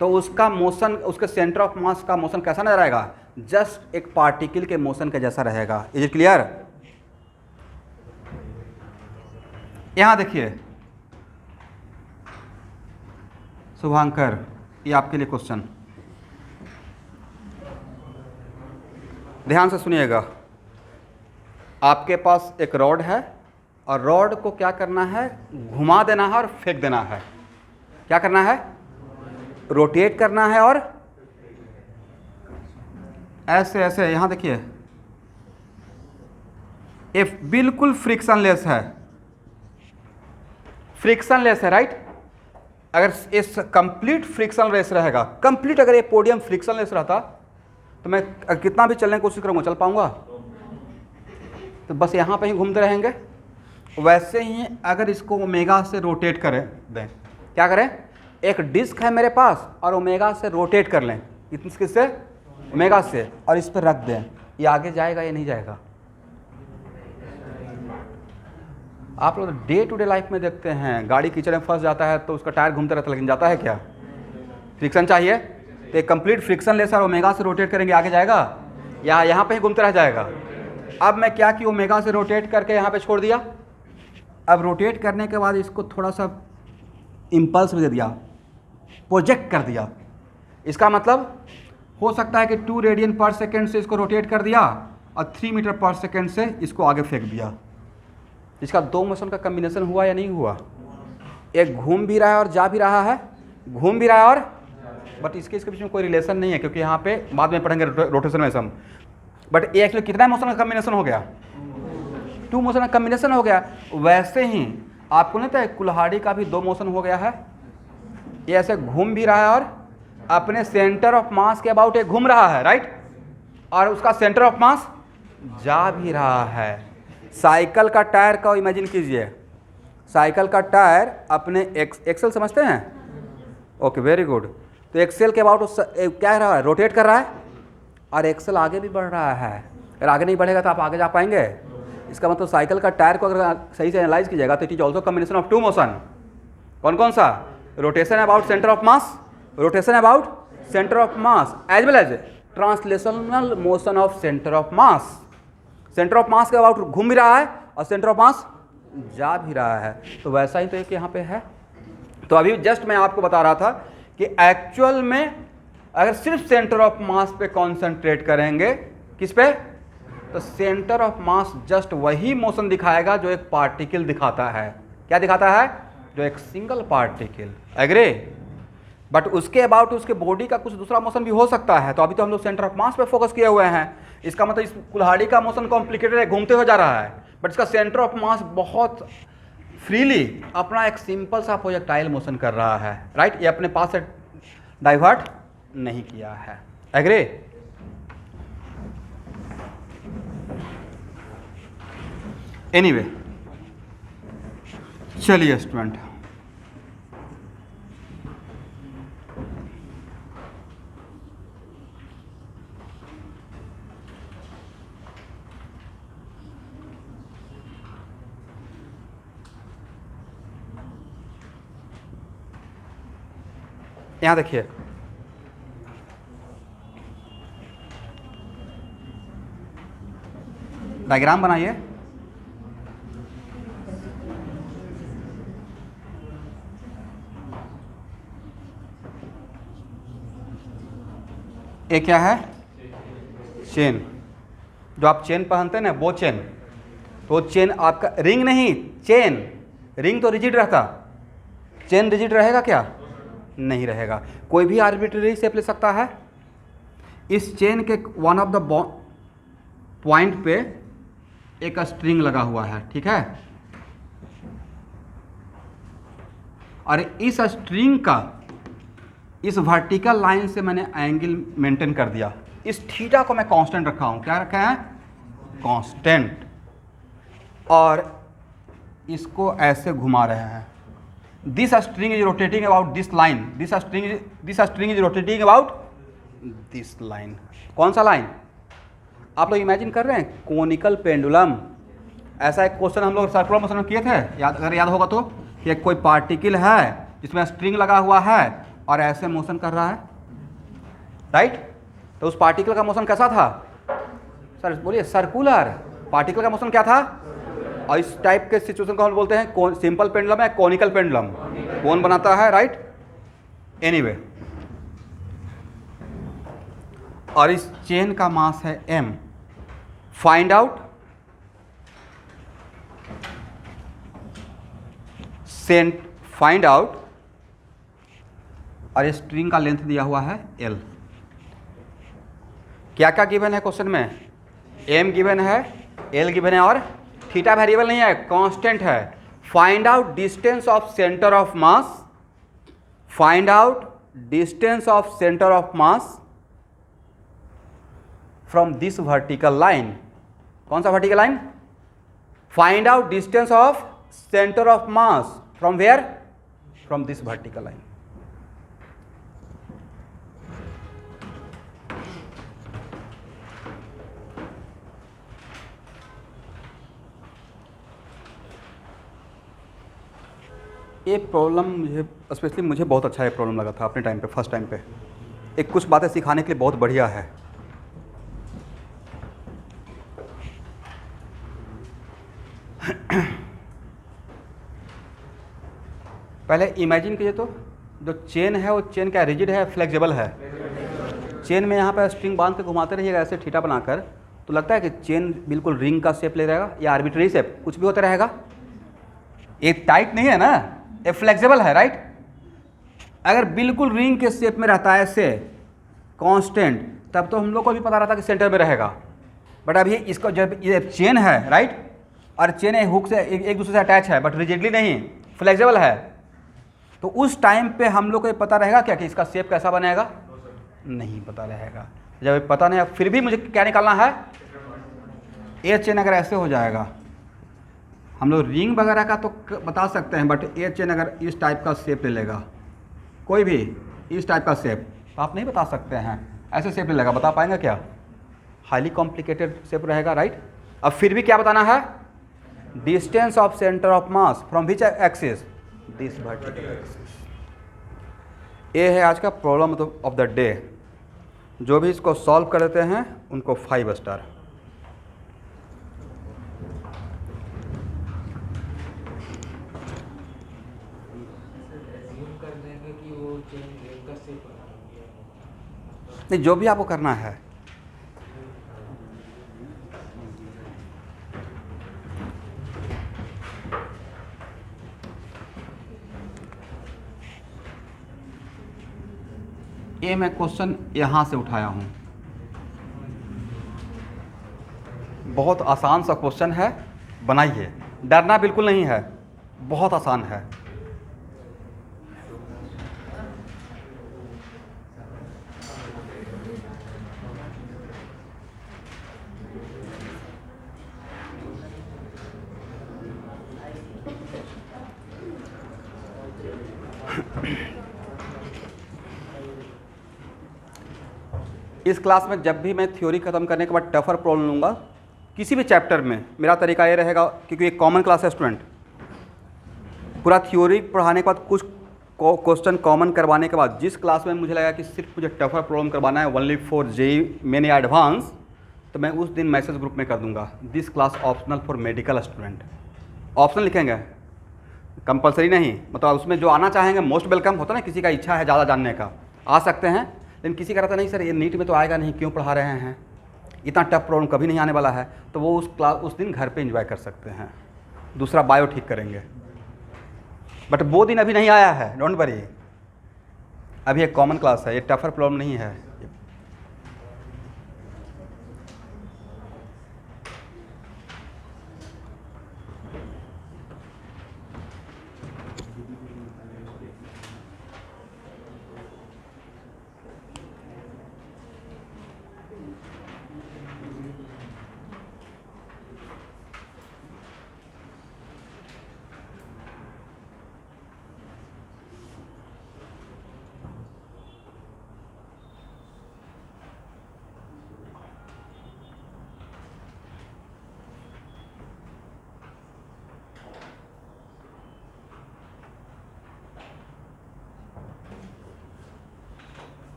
तो उसका मोशन, उसके सेंटर ऑफ मास का मोशन कैसा नजर आएगा, जस्ट एक पार्टिकल के मोशन के जैसा रहेगा। Is it clear? यहां देखिए शुभांकर, ये आपके लिए क्वेश्चन, ध्यान से सुनिएगा। आपके पास एक रॉड है और रॉड को क्या करना है, घुमा देना है और फेंक देना है। क्या करना है, रोटेट करना है और ऐसे ऐसे। यहां देखिए ये बिल्कुल फ्रिक्शनलेस है, फ्रिक्शनलेस है, राइट। अगर इस कंप्लीट फ्रिक्शनलेस रहेगा, कंप्लीट अगर ये पोडियम फ्रिक्शनलेस रहता तो मैं कितना भी चलने की कोशिश करूंगा, चल पाऊंगा? तो बस यहाँ पे ही घूमते रहेंगे। वैसे ही अगर इसको ओमेगा से रोटेट करें दें, क्या करें, एक डिस्क है मेरे पास और ओमेगा से रोटेट कर लें, किससे, ओमेगा से, और इस पर रख दें, ये आगे जाएगा या नहीं जाएगा? आप लोग डे टू डे लाइफ में देखते हैं, गाड़ी कीचड़ में फंस जाता है तो उसका टायर घूमता रहता है, लेकिन जाता है क्या? फ्रिक्शन चाहिए, तो एक कंप्लीट फ्रिक्शन लेस और ओमेगा से रोटेट करेंगे, आगे जाएगा या यहाँ पे ही घूमता रह जाएगा? अब मैं क्या कि ओमेगा से रोटेट करके यहाँ पे छोड़ दिया। अब रोटेट करने के बाद इसको थोड़ा सा इम्पल्स भी दे दिया, प्रोजेक्ट कर दिया। इसका मतलब हो सकता है कि 2 रेडियन पर सेकेंड से इसको रोटेट कर दिया और 3 मीटर पर सेकेंड से इसको आगे फेंक दिया। इसका दो मोशन का कम्बिनेशन हुआ या नहीं हुआ? एक घूम भी रहा है और जा भी रहा है, घूम भी रहा है और, बट इसके बीच में कोई रिलेशन नहीं है, क्योंकि यहाँ पे बाद में पढ़ेंगे रोटेशन में सम। बट ये एक्चुअली कितना मोशन का कम्बिनेशन हो गया? 2 मोशन का कम्बिनेशन हो गया। वैसे ही आपको नहीं पता कुल्हाड़ी का भी 2 मोशन हो गया है। ये ऐसे घूम भी रहा है और अपने सेंटर ऑफ मास के अबाउट ये घूम रहा है, राइट, और उसका सेंटर ऑफ मास जा भी रहा है। साइकिल का टायर का इमेजिन कीजिए, साइकिल का टायर अपने एक्सेल समझते हैं? Okay, very good. तो एक्सेल के अबाउट क्या है रहा है, रोटेट कर रहा है और एक्सेल आगे भी बढ़ रहा है। अगर आगे नहीं बढ़ेगा तो आप आगे जा पाएंगे? इसका मतलब साइकिल का टायर को अगर सही से एनालाइज कीजिएगा तो it is also combination of 2 motion. कौन कौन सा? Rotation about centre of mass, rotation about centre of mass, as well as translational motion of centre of mass. Centre of mass के अबाउट घूम भी रहा है और सेंटर ऑफ मास जा भी रहा है। तो वैसा ही तो एक यहाँ पे है। तो अभी जस्ट मैं आपको बता रहा था कि एक्चुअल में अगर सिर्फ सेंटर ऑफ मास पे कॉन्सेंट्रेट करेंगे, किस पे, तो सेंटर ऑफ मास जस्ट वही मोशन दिखाएगा जो एक पार्टिकल दिखाता है। क्या दिखाता है? जो एक सिंगल पार्टिकल। एग्री? बट उसके अबाउट उसके बॉडी का कुछ दूसरा मोशन भी हो सकता है। तो अभी तो हम लोग सेंटर ऑफ मास पे फोकस किए हुए हैं। इसका मतलब इस कुल्हाड़ी का मोशन कॉम्प्लिकेटेड है, घूमते हुए जा रहा है, बट इसका सेंटर ऑफ मास बहुत फ्रीली अपना एक सिंपल सा प्रोजेक्टाइल मोशन कर रहा है, राइट। ये अपने पास से डाइवर्ट नहीं किया है। एग्री? एनीवे, चलिए स्टूडेंट, यहाँ देखिए, डायग्राम बनाइए। ये क्या है? चेन। जो आप चेन पहनते हैं ना, वो चेन, तो चेन आपका रिंग नहीं, चेन। रिंग तो रिजिड रहता, चेन रिजिड रहेगा क्या? नहीं रहेगा। कोई भी आर्बिट्रेरी शेप ले सकता है। इस चेन के वन ऑफ द पॉइंट पे एक स्ट्रिंग लगा हुआ है, ठीक है, और इस स्ट्रिंग का इस वर्टिकल लाइन से मैंने एंगल मेंटेन कर दिया। इस थीटा को मैं कांस्टेंट रखा हूं। क्या रखा है? कांस्टेंट। और इसको ऐसे घुमा रहे हैं। This string is rotating about this line, this string is rotating about this line. कौन सा लाइन? आप लोग इमेजिन कर रहे हैं? Conical pendulum. ऐसा एक क्वेश्चन हम लोग सर्कुलर मोशन में किए थे, अगर याद होगा तो, कि कोई पार्टिकल है जिसमें स्ट्रिंग लगा हुआ है और ऐसे मोशन कर रहा है, राइट? तो उस पार्टिकल का मोशन कैसा था? सर बोलिए, सर्कुलर। पार्टिकल का मोशन क्या था? और इस टाइप के सिचुएशन को हम बोलते हैं सिंपल पेंडुलम या कोनिकल पेंडुलम। कौन बनाता है, राइट? एनीवे, और इस चेन का मास है m। फाइंड आउट और स्ट्रिंग का लेंथ दिया हुआ है l। क्या क्या गिवन है क्वेश्चन में? m गिवन है, l गिवन है, और थीटा वेरिएबल नहीं है, कांस्टेंट है। Find out distance of centre of mass, find out distance of centre of mass from this vertical line. कौन सा vertical line? Find out distance of centre of mass from where? From this vertical line. ये problem मुझे बहुत अच्छा ये problem लगा था अपने टाइम पे, फर्स्ट टाइम पे। एक कुछ बातें सिखाने के लिए बहुत बढ़िया है। पहले इमेजिन कीजिए तो, जो चेन है वो चेन क्या रिजिड है, फ्लेक्सिबल है? चेन में यहाँ पे स्ट्रिंग बांध के घुमाते रहिएगा ऐसे थीटा बनाकर, तो लगता है कि चेन बिल्कुल रिंग का शेप ले रहेगा या आर्बिट्रेरी शेप, कुछ भी होता रहेगा। ये टाइट नहीं है ना, ये फ्लेक्सिबल है, राइट? अगर बिल्कुल रिंग के शेप में रहता है ऐसे कांस्टेंट, तब तो हम लोग को भी पता रहता कि सेंटर में रहेगा। बट अभी इसको जब ये चेन है, राइट, और चेन हुक से एक दूसरे से अटैच है, बट रिजिडली नहीं, फ्लेक्सिबल है, तो उस टाइम पे हम लोग को ये पता रहेगा क्या कि इसका शेप कैसा बनेगा? नहीं पता रहेगा। जब पता नहीं, फिर भी मुझे क्या निकालना है? ये चेन अगर ऐसे हो जाएगा, हम लोग रिंग वगैरह का तो बता सकते हैं, बट ये चेन अगर इस टाइप का शेप ले लेगा, कोई भी इस टाइप का शेप, तो आप नहीं बता सकते हैं। ऐसे शेप ले लेगा, बता पाएंगे क्या? हाईली कॉम्प्लिकेटेड शेप रहेगा, राइट? अब फिर भी क्या बताना है? Distance of centre of mass from which axis? This vertical axis. ये है आज का प्रॉब्लम ऑफ द डे। जो भी इसको सॉल्व कर देते हैं उनको 5 स्टार। नहीं, जो भी आपको करना है। ये मैं क्वेश्चन यहाँ से उठाया हूँ, बहुत आसान सा क्वेश्चन है, बनाइए। डरना बिल्कुल नहीं है, बहुत आसान है। इस क्लास में जब भी मैं थ्योरी ख़त्म करने के बाद टफर प्रॉब्लम लूँगा किसी भी चैप्टर में, मेरा तरीका ये रहेगा, क्योंकि एक कॉमन क्लास है स्टूडेंट, पूरा थ्योरी पढ़ाने के बाद कुछ क्वेश्चन कॉमन करवाने के बाद जिस क्लास में मुझे लगा कि सिर्फ मुझे टफर प्रॉब्लम करवाना है ओनली फॉर जेई मेन या एडवांस, तो मैं उस दिन मैसेज ग्रुप में कर दूंगा this class optional for medical student. Optional लिखेंगे, कंपलसरी नहीं, मतलब उसमें जो आना चाहेंगे मोस्ट वेलकम होता है ना, किसी का इच्छा है ज़्यादा जानने का आ सकते हैं, लेकिन किसी का रहता नहीं सर ये नीट में तो आएगा नहीं, क्यों पढ़ा रहे हैं, इतना टफ प्रॉब्लम कभी नहीं आने वाला है, तो वो उस दिन घर पे एंजॉय कर सकते हैं। दूसरा बायो ठीक करेंगे, बट वो दिन अभी नहीं आया है, डोंट वरी, अभी एक कॉमन क्लास है, ये टफर प्रॉब्लम नहीं है।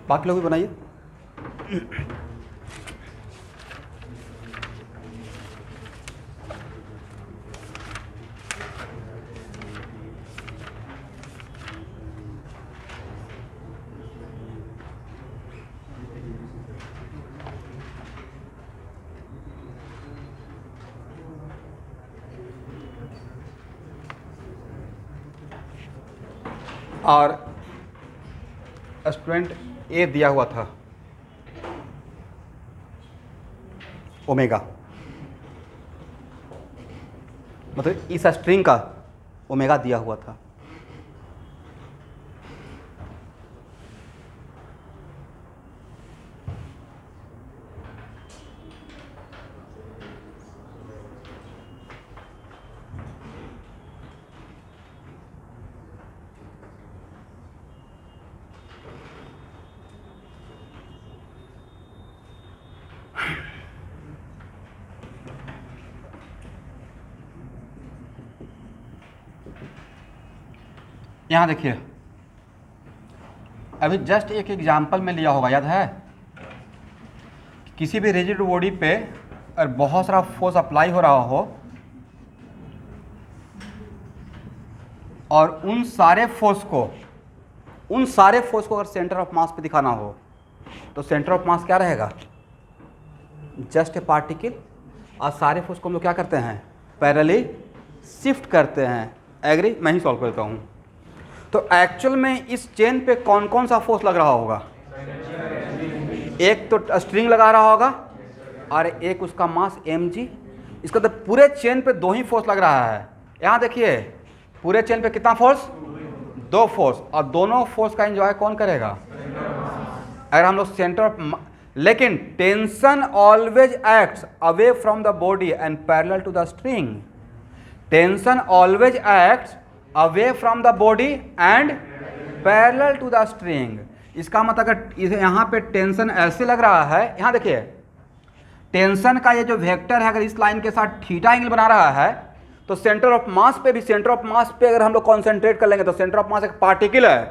बाकी लोग भी बनाइए। और स्टूडेंट ए दिया हुआ था ओमेगा, मतलब इस स्ट्रिंग का ओमेगा दिया हुआ था। यहाँ देखिए, अभी जस्ट एक एग्जाम्पल में लिया होगा, याद है, किसी भी रिजिड बॉडी पे और बहुत सारा फोर्स अप्लाई हो रहा हो और उन सारे फोर्स को अगर सेंटर ऑफ मास पे दिखाना हो तो सेंटर ऑफ मास क्या रहेगा, जस्ट ए पार्टिकल, और सारे फोर्स को हम लोग क्या करते हैं, पैरेलली शिफ्ट करते हैं। एग्री? मैं ही सॉल्व करता हूँ। तो एक्चुअल में इस चेन पे कौन कौन सा फोर्स लग रहा होगा, एक तो स्ट्रिंग लगा रहा होगा और एक उसका मास mg। इसका तो पूरे चेन पे दो ही फोर्स लग रहा है। यहाँ देखिए पूरे चेन पे कितना फोर्स, दो फोर्स, और दोनों फोर्स का एंजॉय कौन करेगा, अगर हम लोग सेंटर ऑफ, लेकिन tension always acts away from the body and parallel to the string. Tension always acts away from the body and parallel to the string. इसका मतलब अगर यहाँ पे टेंशन ऐसे लग रहा है, यहाँ देखिए टेंशन का ये जो वेक्टर है अगर इस लाइन के साथ थीटा एंगल बना रहा है तो सेंटर ऑफ मास पे भी, सेंटर ऑफ मास पे अगर हम लोग कॉन्सेंट्रेट कर लेंगे तो सेंटर ऑफ मास एक पार्टिकल है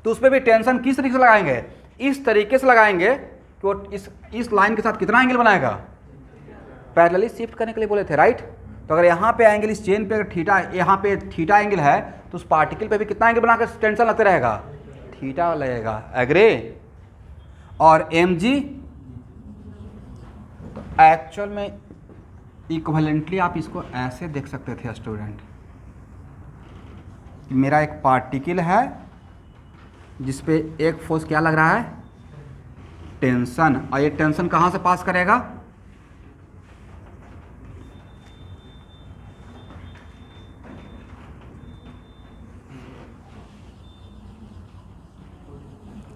तो उस पर भी टेंशन किस तरीके से लगाएंगे, इस तरीके से लगाएंगे कि वो इस लाइन के साथ कितना एंगल बनाएगा, पैरेलली शिफ्ट करने के लिए बोले थे, राइट। तो अगर यहाँ पे एंगल इस चेन पे अगर थीटा, यहाँ पे थीटा एंगल है तो उस पार्टिकल पे भी कितना एंगल बनाकर टेंशन लगते रहेगा, थीटा लगेगा। एग्री? और mg तो एक्चुअल में इक्विवेलेंटली आप इसको ऐसे देख सकते थे स्टूडेंट, मेरा एक पार्टिकल है जिसपे एक फोर्स क्या लग रहा है, टेंशन, और ये टेंशन कहाँ से पास करेगा,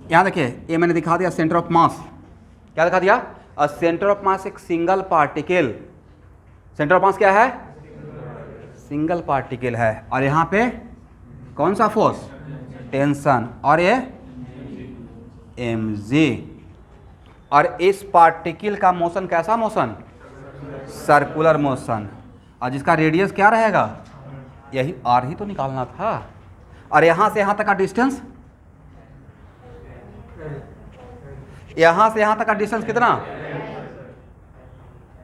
यहाँ देखिए ये मैंने दिखा दिया सेंटर ऑफ मास, क्या दिखा दिया, और सेंटर ऑफ मास एक single particle, centre of mass क्या है, सिंगल पार्टिकल है, और यहाँ पे कौन सा फोर्स, टेंशन, और ये mg। और इस पार्टिकल का मोशन कैसा मोशन? Circular motion. और जिसका रेडियस क्या रहेगा? यही r ही तो निकालना था। और यहाँ से यहाँ तक का डिस्टेंस, यहाँ से यहाँ तक का डिस्टेंस कितना?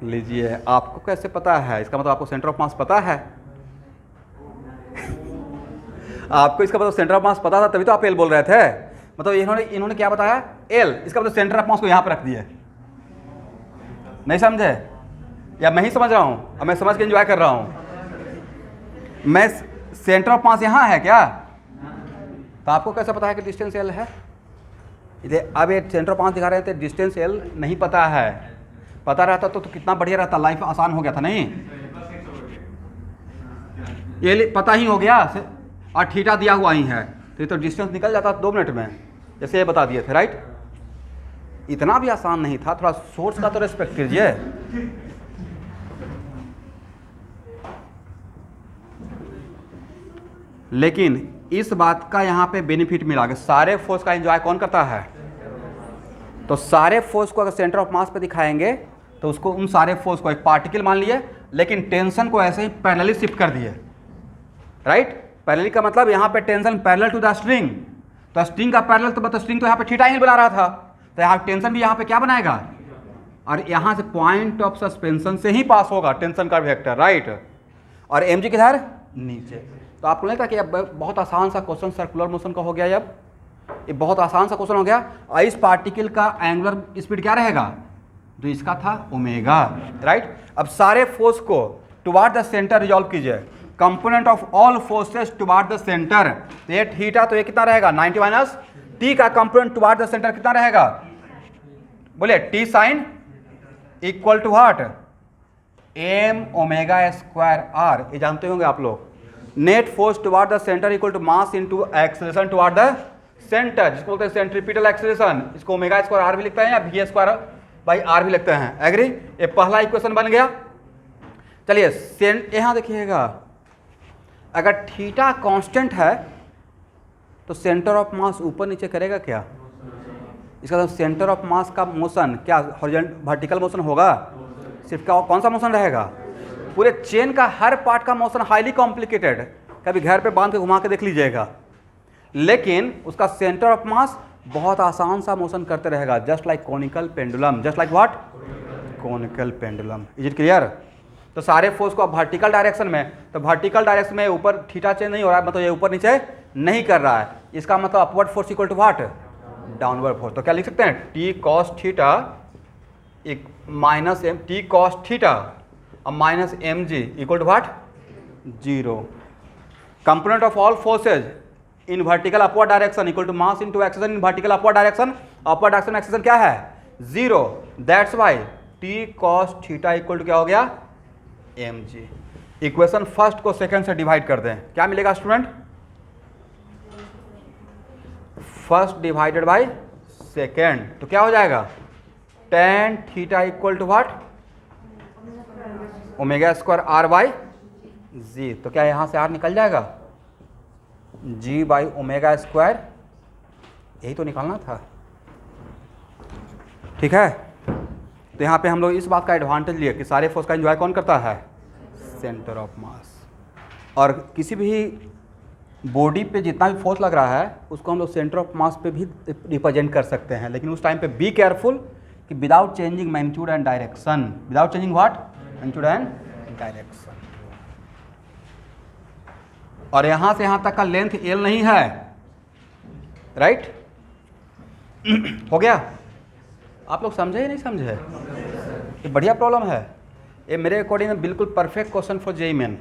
लीजिए, आपको कैसे पता है? इसका मतलब आपको सेंटर ऑफ मास पता है। आपको इसका मतलब सेंटर ऑफ मास पता था, तभी तो आप एल बोल रहे थे। मतलब इन्होंने क्या बताया? एल। इसका मतलब सेंटर ऑफ मास को यहाँ पर रख दिए। नहीं समझे? या मैं ही समझ रहा हूँ? अब मैं समझ के एंजॉय कर रहा हूँ। मैं सेंटर ऑफ मास यहाँ है क्या? तो आपको कैसे पता है कि डिस्टेंस एल है? अब ये सेंटर ऑफ मास दिखा रहे थे, डिस्टेंस एल नहीं पता है। पता रहता तो कितना बढ़िया रहता, लाइफ आसान हो गया था। नहीं, ये पता ही हो गया और थीटा दिया हुआ ही है, तो ये तो डिस्टेंस निकल जाता 2 मिनट में, जैसे ये बता दिए थे। राइट? इतना भी आसान नहीं था, थोड़ा सोर्स का तो रेस्पेक्ट कीजिए। लेकिन इस बात का यहाँ पे बेनिफिट मिला कि सारे फोर्स का एंजॉय कौन करता है? तो सारे फोर्स को अगर सेंटर ऑफ मास पे दिखाएंगे तो उसको, उन सारे फोर्स को एक पार्टिकल मान लिए, लेकिन टेंशन को ऐसे ही पैरेलली शिफ्ट कर दिए। राइट? पैरेलली का मतलब यहाँ पे tension parallel to the string. तो स्ट्रिंग का पैरेलल, तो स्ट्रिंग तो यहाँ पे थीटा एंगल बना रहा था, तो यहाँ टेंशन भी यहाँ पे क्या बनाएगा? और यहाँ से पॉइंट ऑफ सस्पेंशन से ही पास होगा टेंशन का वेक्टर। राइट? और mg किधर? नीचे। तो आपको लगता है कि अब बहुत आसान सा क्वेश्चन सर्कुलर मोशन का हो गया। अब ये बहुत आसान सा क्वेश्चन हो गया। और इस पार्टिकल का एंगुलर स्पीड क्या रहेगा? जो इसका था ओमेगा। राइट? अब सारे फोर्स को टुवार्ड द सेंटर रिजॉल्व कीजिए। Component of all forces toward the centre, तो ये थीटा, तो ये कितना रहेगा? 90 माइनस टी का कंपोनेंट टुवार्ड द सेंटर कितना रहेगा? बोलिए, T sine equal to what? M omega square R. ये जानते होंगे आप लोग। Net force toward the centre equal to mass into acceleration toward the centre, जिसको बोलते हैं सेंट्रीपिटल एक्सेलरेशन। इसको ओमेगा स्क्वायर आर भी लिखते हैं या वी स्क्वायर बाई आर भी लिखते हैं। एग्री? ये पहला इक्वेशन बन गया। चलिए, यहाँ देखिएगा, अगर थीटा कांस्टेंट है तो सेंटर ऑफ मास ऊपर नीचे करेगा क्या? इसका मतलब सेंटर ऑफ मास का मोशन क्या वर्टिकल मोशन होगा? सिर्फ का कौन सा मोशन रहेगा? पूरे चेन का हर पार्ट का मोशन हाईली कॉम्प्लिकेटेड, कभी घर पे बांध के घुमा के देख लीजिएगा। लेकिन उसका सेंटर ऑफ मास बहुत आसान सा मोशन करते रहेगा, just like conical pendulum. Just like what? Conical pendulum. Is it clear? तो सारे फोर्स को अब वर्टिकल डायरेक्शन में, तो वर्टिकल डायरेक्शन में ऊपर थीटा चेंज नहीं हो रहा है, मतलब ये ऊपर नीचे नहीं कर रहा है। इसका मतलब upward force equal to what? Downward force. तो क्या लिख सकते हैं? टी कॉस थीटा एक minus M T cos theta और minus M G equal to what? 0। Component of all forces in vertical upward direction equal to mass into acceleration in vertical upward direction. Upward direction में acceleration क्या है? 0। That's why T cos theta equal to क्या हो गया? mg। Equation first को second से divide कर दें, क्या मिलेगा student? First divided by second, तो क्या हो जाएगा? tan theta equal to what? Omega square R by G. तो क्या यहां से आर निकल जाएगा? जी बाई ओमेगा स्क्वायर, यही तो निकालना था। ठीक है? तो यहाँ पे हम लोग इस बात का एडवांटेज लिए कि सारे फोर्स का एंजॉय कौन करता है? सेंटर ऑफ मास। और किसी भी बॉडी पे जितना भी फोर्स लग रहा है उसको हम लोग सेंटर ऑफ मास पे भी रिप्रेजेंट कर सकते हैं, लेकिन उस टाइम पे बी केयरफुल कि without changing magnitude and direction. Without changing what? Magnitude and direction. और यहाँ से यहाँ तक का लेंथ एल नहीं है। राइट? हो गया? आप लोग समझे या नहीं समझे? ये बढ़िया प्रॉब्लम है। ये मेरे अकॉर्डिंग बिल्कुल perfect question for JEE main.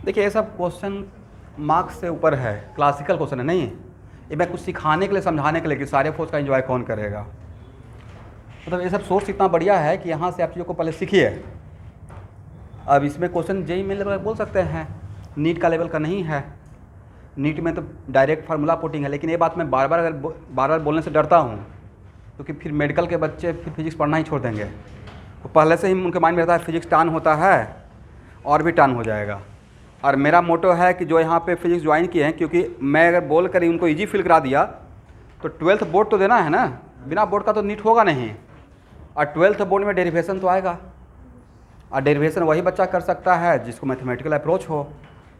देखिए, ये सब क्वेश्चन मार्क्स से ऊपर है, क्लासिकल क्वेश्चन है। नहीं, ये मैं कुछ सिखाने के लिए, समझाने के लिए कि सारे फोर्स का एंजॉय कौन करेगा। मतलब ये सब सोर्स इतना बढ़िया है कि यहाँ से आप चीज़ों को पहले सीखिए। अब इसमें क्वेश्चन जेईई मेन लेवल बोल सकते हैं नीट का लेवल का नहीं है। नीट में तो डायरेक्ट फार्मूला पुटिंग है, लेकिन ये बात मैं बार बार बोलने से डरता हूँ, क्योंकि फिर मेडिकल के बच्चे फिर फिजिक्स पढ़ना ही छोड़ देंगे। वो पहले से ही उनके माइंड में रहता है फिजिक्स टर्न होता है और भी टर्न हो जाएगा। और मेरा मोटो है कि जो यहाँ पे फिजिक्स ज्वाइन किए हैं, क्योंकि मैं अगर बोल कर उनको ईजी फील करा दिया तो 12th बोर्ड तो देना है ना, बिना बोर्ड का तो नीट होगा नहीं। और 12th बोर्ड में डेरिवेशन तो आएगा, और डेरिवेशन वही बच्चा कर सकता है जिसको मैथमेटिकल अप्रोच हो।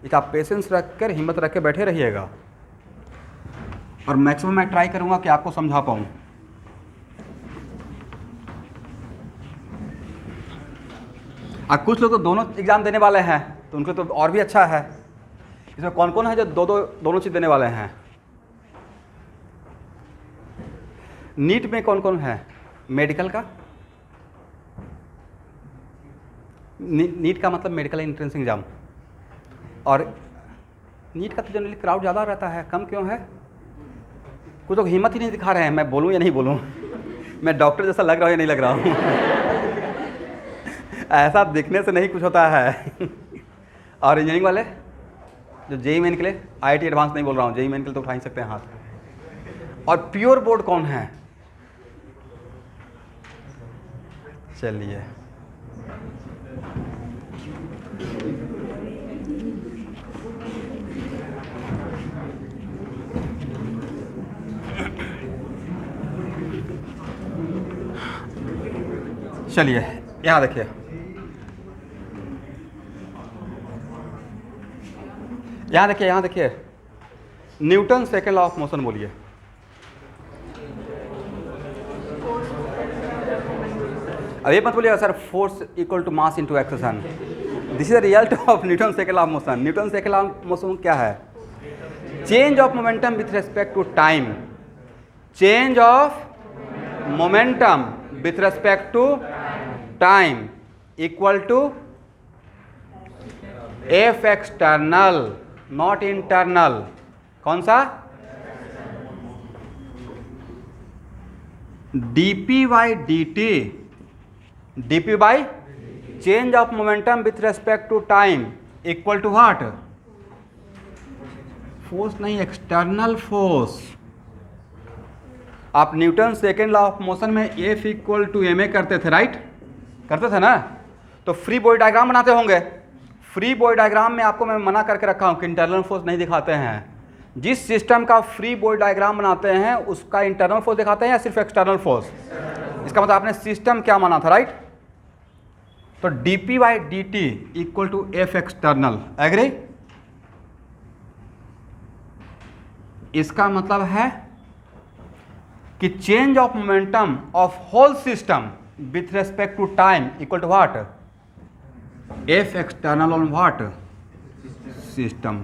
इस आप पेशेंस रख कर, हिम्मत रख के बैठे रहिएगा, और मैक्सिमम मैं ट्राई करूँगा कि आपको समझा पाऊँ। और कुछ लोग तो दोनों एग्ज़ाम देने वाले हैं, तो उनको तो और भी अच्छा है। इसमें कौन कौन है जो दोनों चीज़ देने वाले हैं? नीट में कौन कौन है? मेडिकल का, नीट का मतलब मेडिकल एंट्रेंस एग्ज़ाम। और नीट का तो जनरली क्राउड ज़्यादा रहता है, कम क्यों है? कुछ लोग हिम्मत ही नहीं दिखा रहे हैं, मैं बोलूँ या नहीं बोलूँ। मैं डॉक्टर जैसा लग रहा हूँ या नहीं लग रहा हूँ? ऐसा दिखने से नहीं कुछ होता है। और इंजीनियरिंग वाले जो जेईई मेन के लिए, आईआईटी एडवांस नहीं बोल रहा हूँ, जेईई मेन के लिए तो उठा ही सकते हैं हाथ। और प्योर बोर्ड कौन है? चलिए, चलिए यहाँ देखिए, यहाँ देखिए, Newton second law of motion बोलिए। अब ये मत बोलिएगा sir force equal to mass into acceleration. This is the result of Newton second law of motion. Newton second law of motion क्या है? Change of momentum with respect to time. Change of momentum with respect to time equal to F external, not internal. कौन सा? dp by dt, dp by change of momentum with respect to time equal to what? Force नहीं, external force. आप Newton second law of motion में F equal to ma करते थे, right? करते थे ना? तो फ्री बॉडी डायग्राम बनाते होंगे। फ्री बॉडी डायग्राम में आपको मैं मना करके रखा हूँ कि इंटरनल फोर्स नहीं दिखाते हैं। जिस सिस्टम का फ्री बॉडी डायग्राम बनाते हैं उसका इंटरनल फोर्स दिखाते हैं या सिर्फ एक्सटर्नल फोर्स? इसका मतलब आपने सिस्टम क्या माना था, राइट? तो dp by dt equal to F external, agree? इसका मतलब है कि change of momentum of whole system with respect to time equal to what? F external on what? System.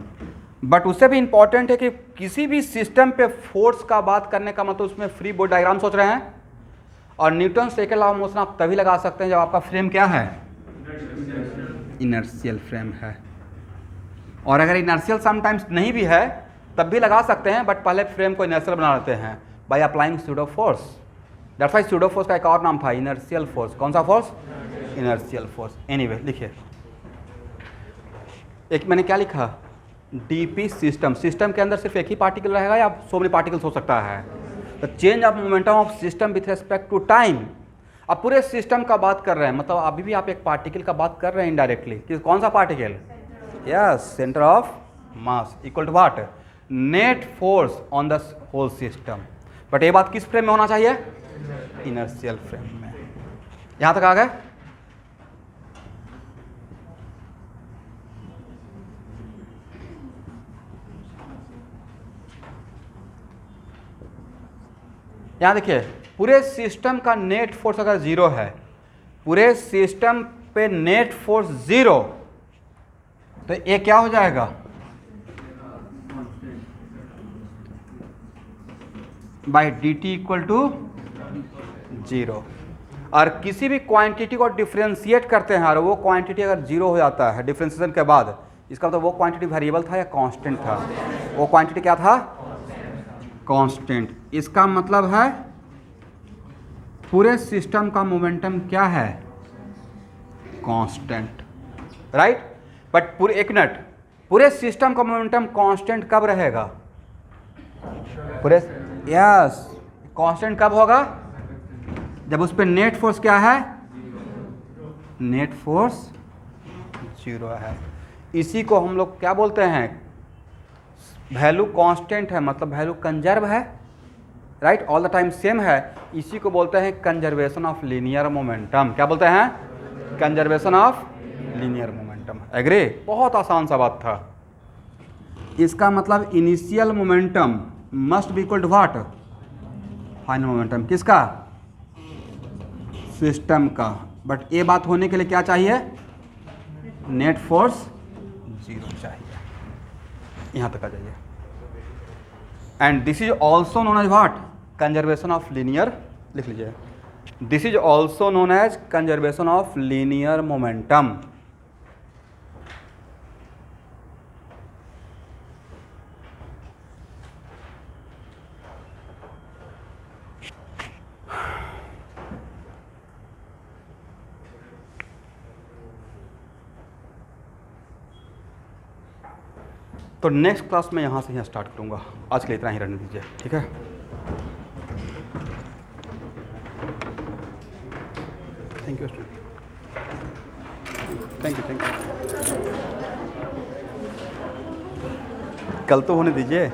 But उससे भी इंपॉर्टेंट है कि किसी भी सिस्टम पे फोर्स का बात करने का मतलब उसमें फ्री बॉडी डायग्राम सोच रहे हैं। और Newton second law of motion आप तभी लगा सकते हैं जब आपका फ्रेम क्या है? इनर्शियल फ्रेम है। और अगर इनर्शियल समटाइम्स नहीं भी है तब भी लगा सकते हैं, बट पहले फ्रेम को इनर्शियल बना लेते हैं by applying pseudo force. That's why pseudo force का एक और नाम था इनर्शियल फोर्स। कौन सा फोर्स? Inertial force. एनीवे, लिखिए, एक मैंने क्या लिखा? DP system. सिस्टम के अंदर सिर्फ एक ही पार्टिकल रहेगा या सो मेनी पार्टिकल्स हो सकता है? तो change of momentum of system with respect to time. अब पूरे सिस्टम का बात कर रहे हैं, मतलब अभी भी आप एक पार्टिकल का बात कर रहे हैं इनडायरेक्टली। कि कौन सा particle? Yes, centre of mass equal to what? Net force on the whole system. But ये बात किस फ्रेम में होना चाहिए? इनर्शियल फ्रेम में। यहां तक आ गए? यहाँ देखिए, पूरे सिस्टम का नेट फोर्स अगर जीरो है, पूरे सिस्टम पे नेट फोर्स जीरो, तो ये क्या हो जाएगा? By D T equal to zero. और किसी भी क्वांटिटी को डिफ्रेंशिएट करते हैं और वो क्वांटिटी अगर जीरो हो जाता है डिफ्रेंशिएशन के बाद, इसका मतलब वो क्वांटिटी वेरिएबल था या कांस्टेंट था? वो क्वांटिटी क्या था? कांस्टेंट। इसका मतलब है पूरे सिस्टम का मोमेंटम क्या है? Constant, right? बट पूरे, एक मिनट, पूरे सिस्टम का मोमेंटम कांस्टेंट कब रहेगा? पूरे यस कांस्टेंट कब होगा? जब उस पर नेट फोर्स क्या है? नेट फोर्स 0 है। इसी को हम लोग क्या बोलते हैं? वैल्यू कांस्टेंट है, मतलब वैल्यू कंजर्व है, right, all the time same है। इसी को बोलते हैं कंजर्वेशन ऑफ लीनियर मोमेंटम। क्या बोलते हैं? Conservation of linear momentum. Agree? बहुत आसान सा बात था। इसका मतलब initial momentum must be equal to what? Final momentum. किसका? सिस्टम का। बट ये बात होने के लिए क्या चाहिए? नेट फोर्स 0 चाहिए। यहां तक आ जाइए। And this is also known as what? Conservation of linear. लिख लीजिए, this is also known as conservation of linear momentum. तो नेक्स्ट क्लास में यहाँ से स्टार्ट करूँगा। आज के लिए इतना ही रहने दीजिए, ठीक है? Thank you student, thank you, thank you. कल तो होने दीजिए।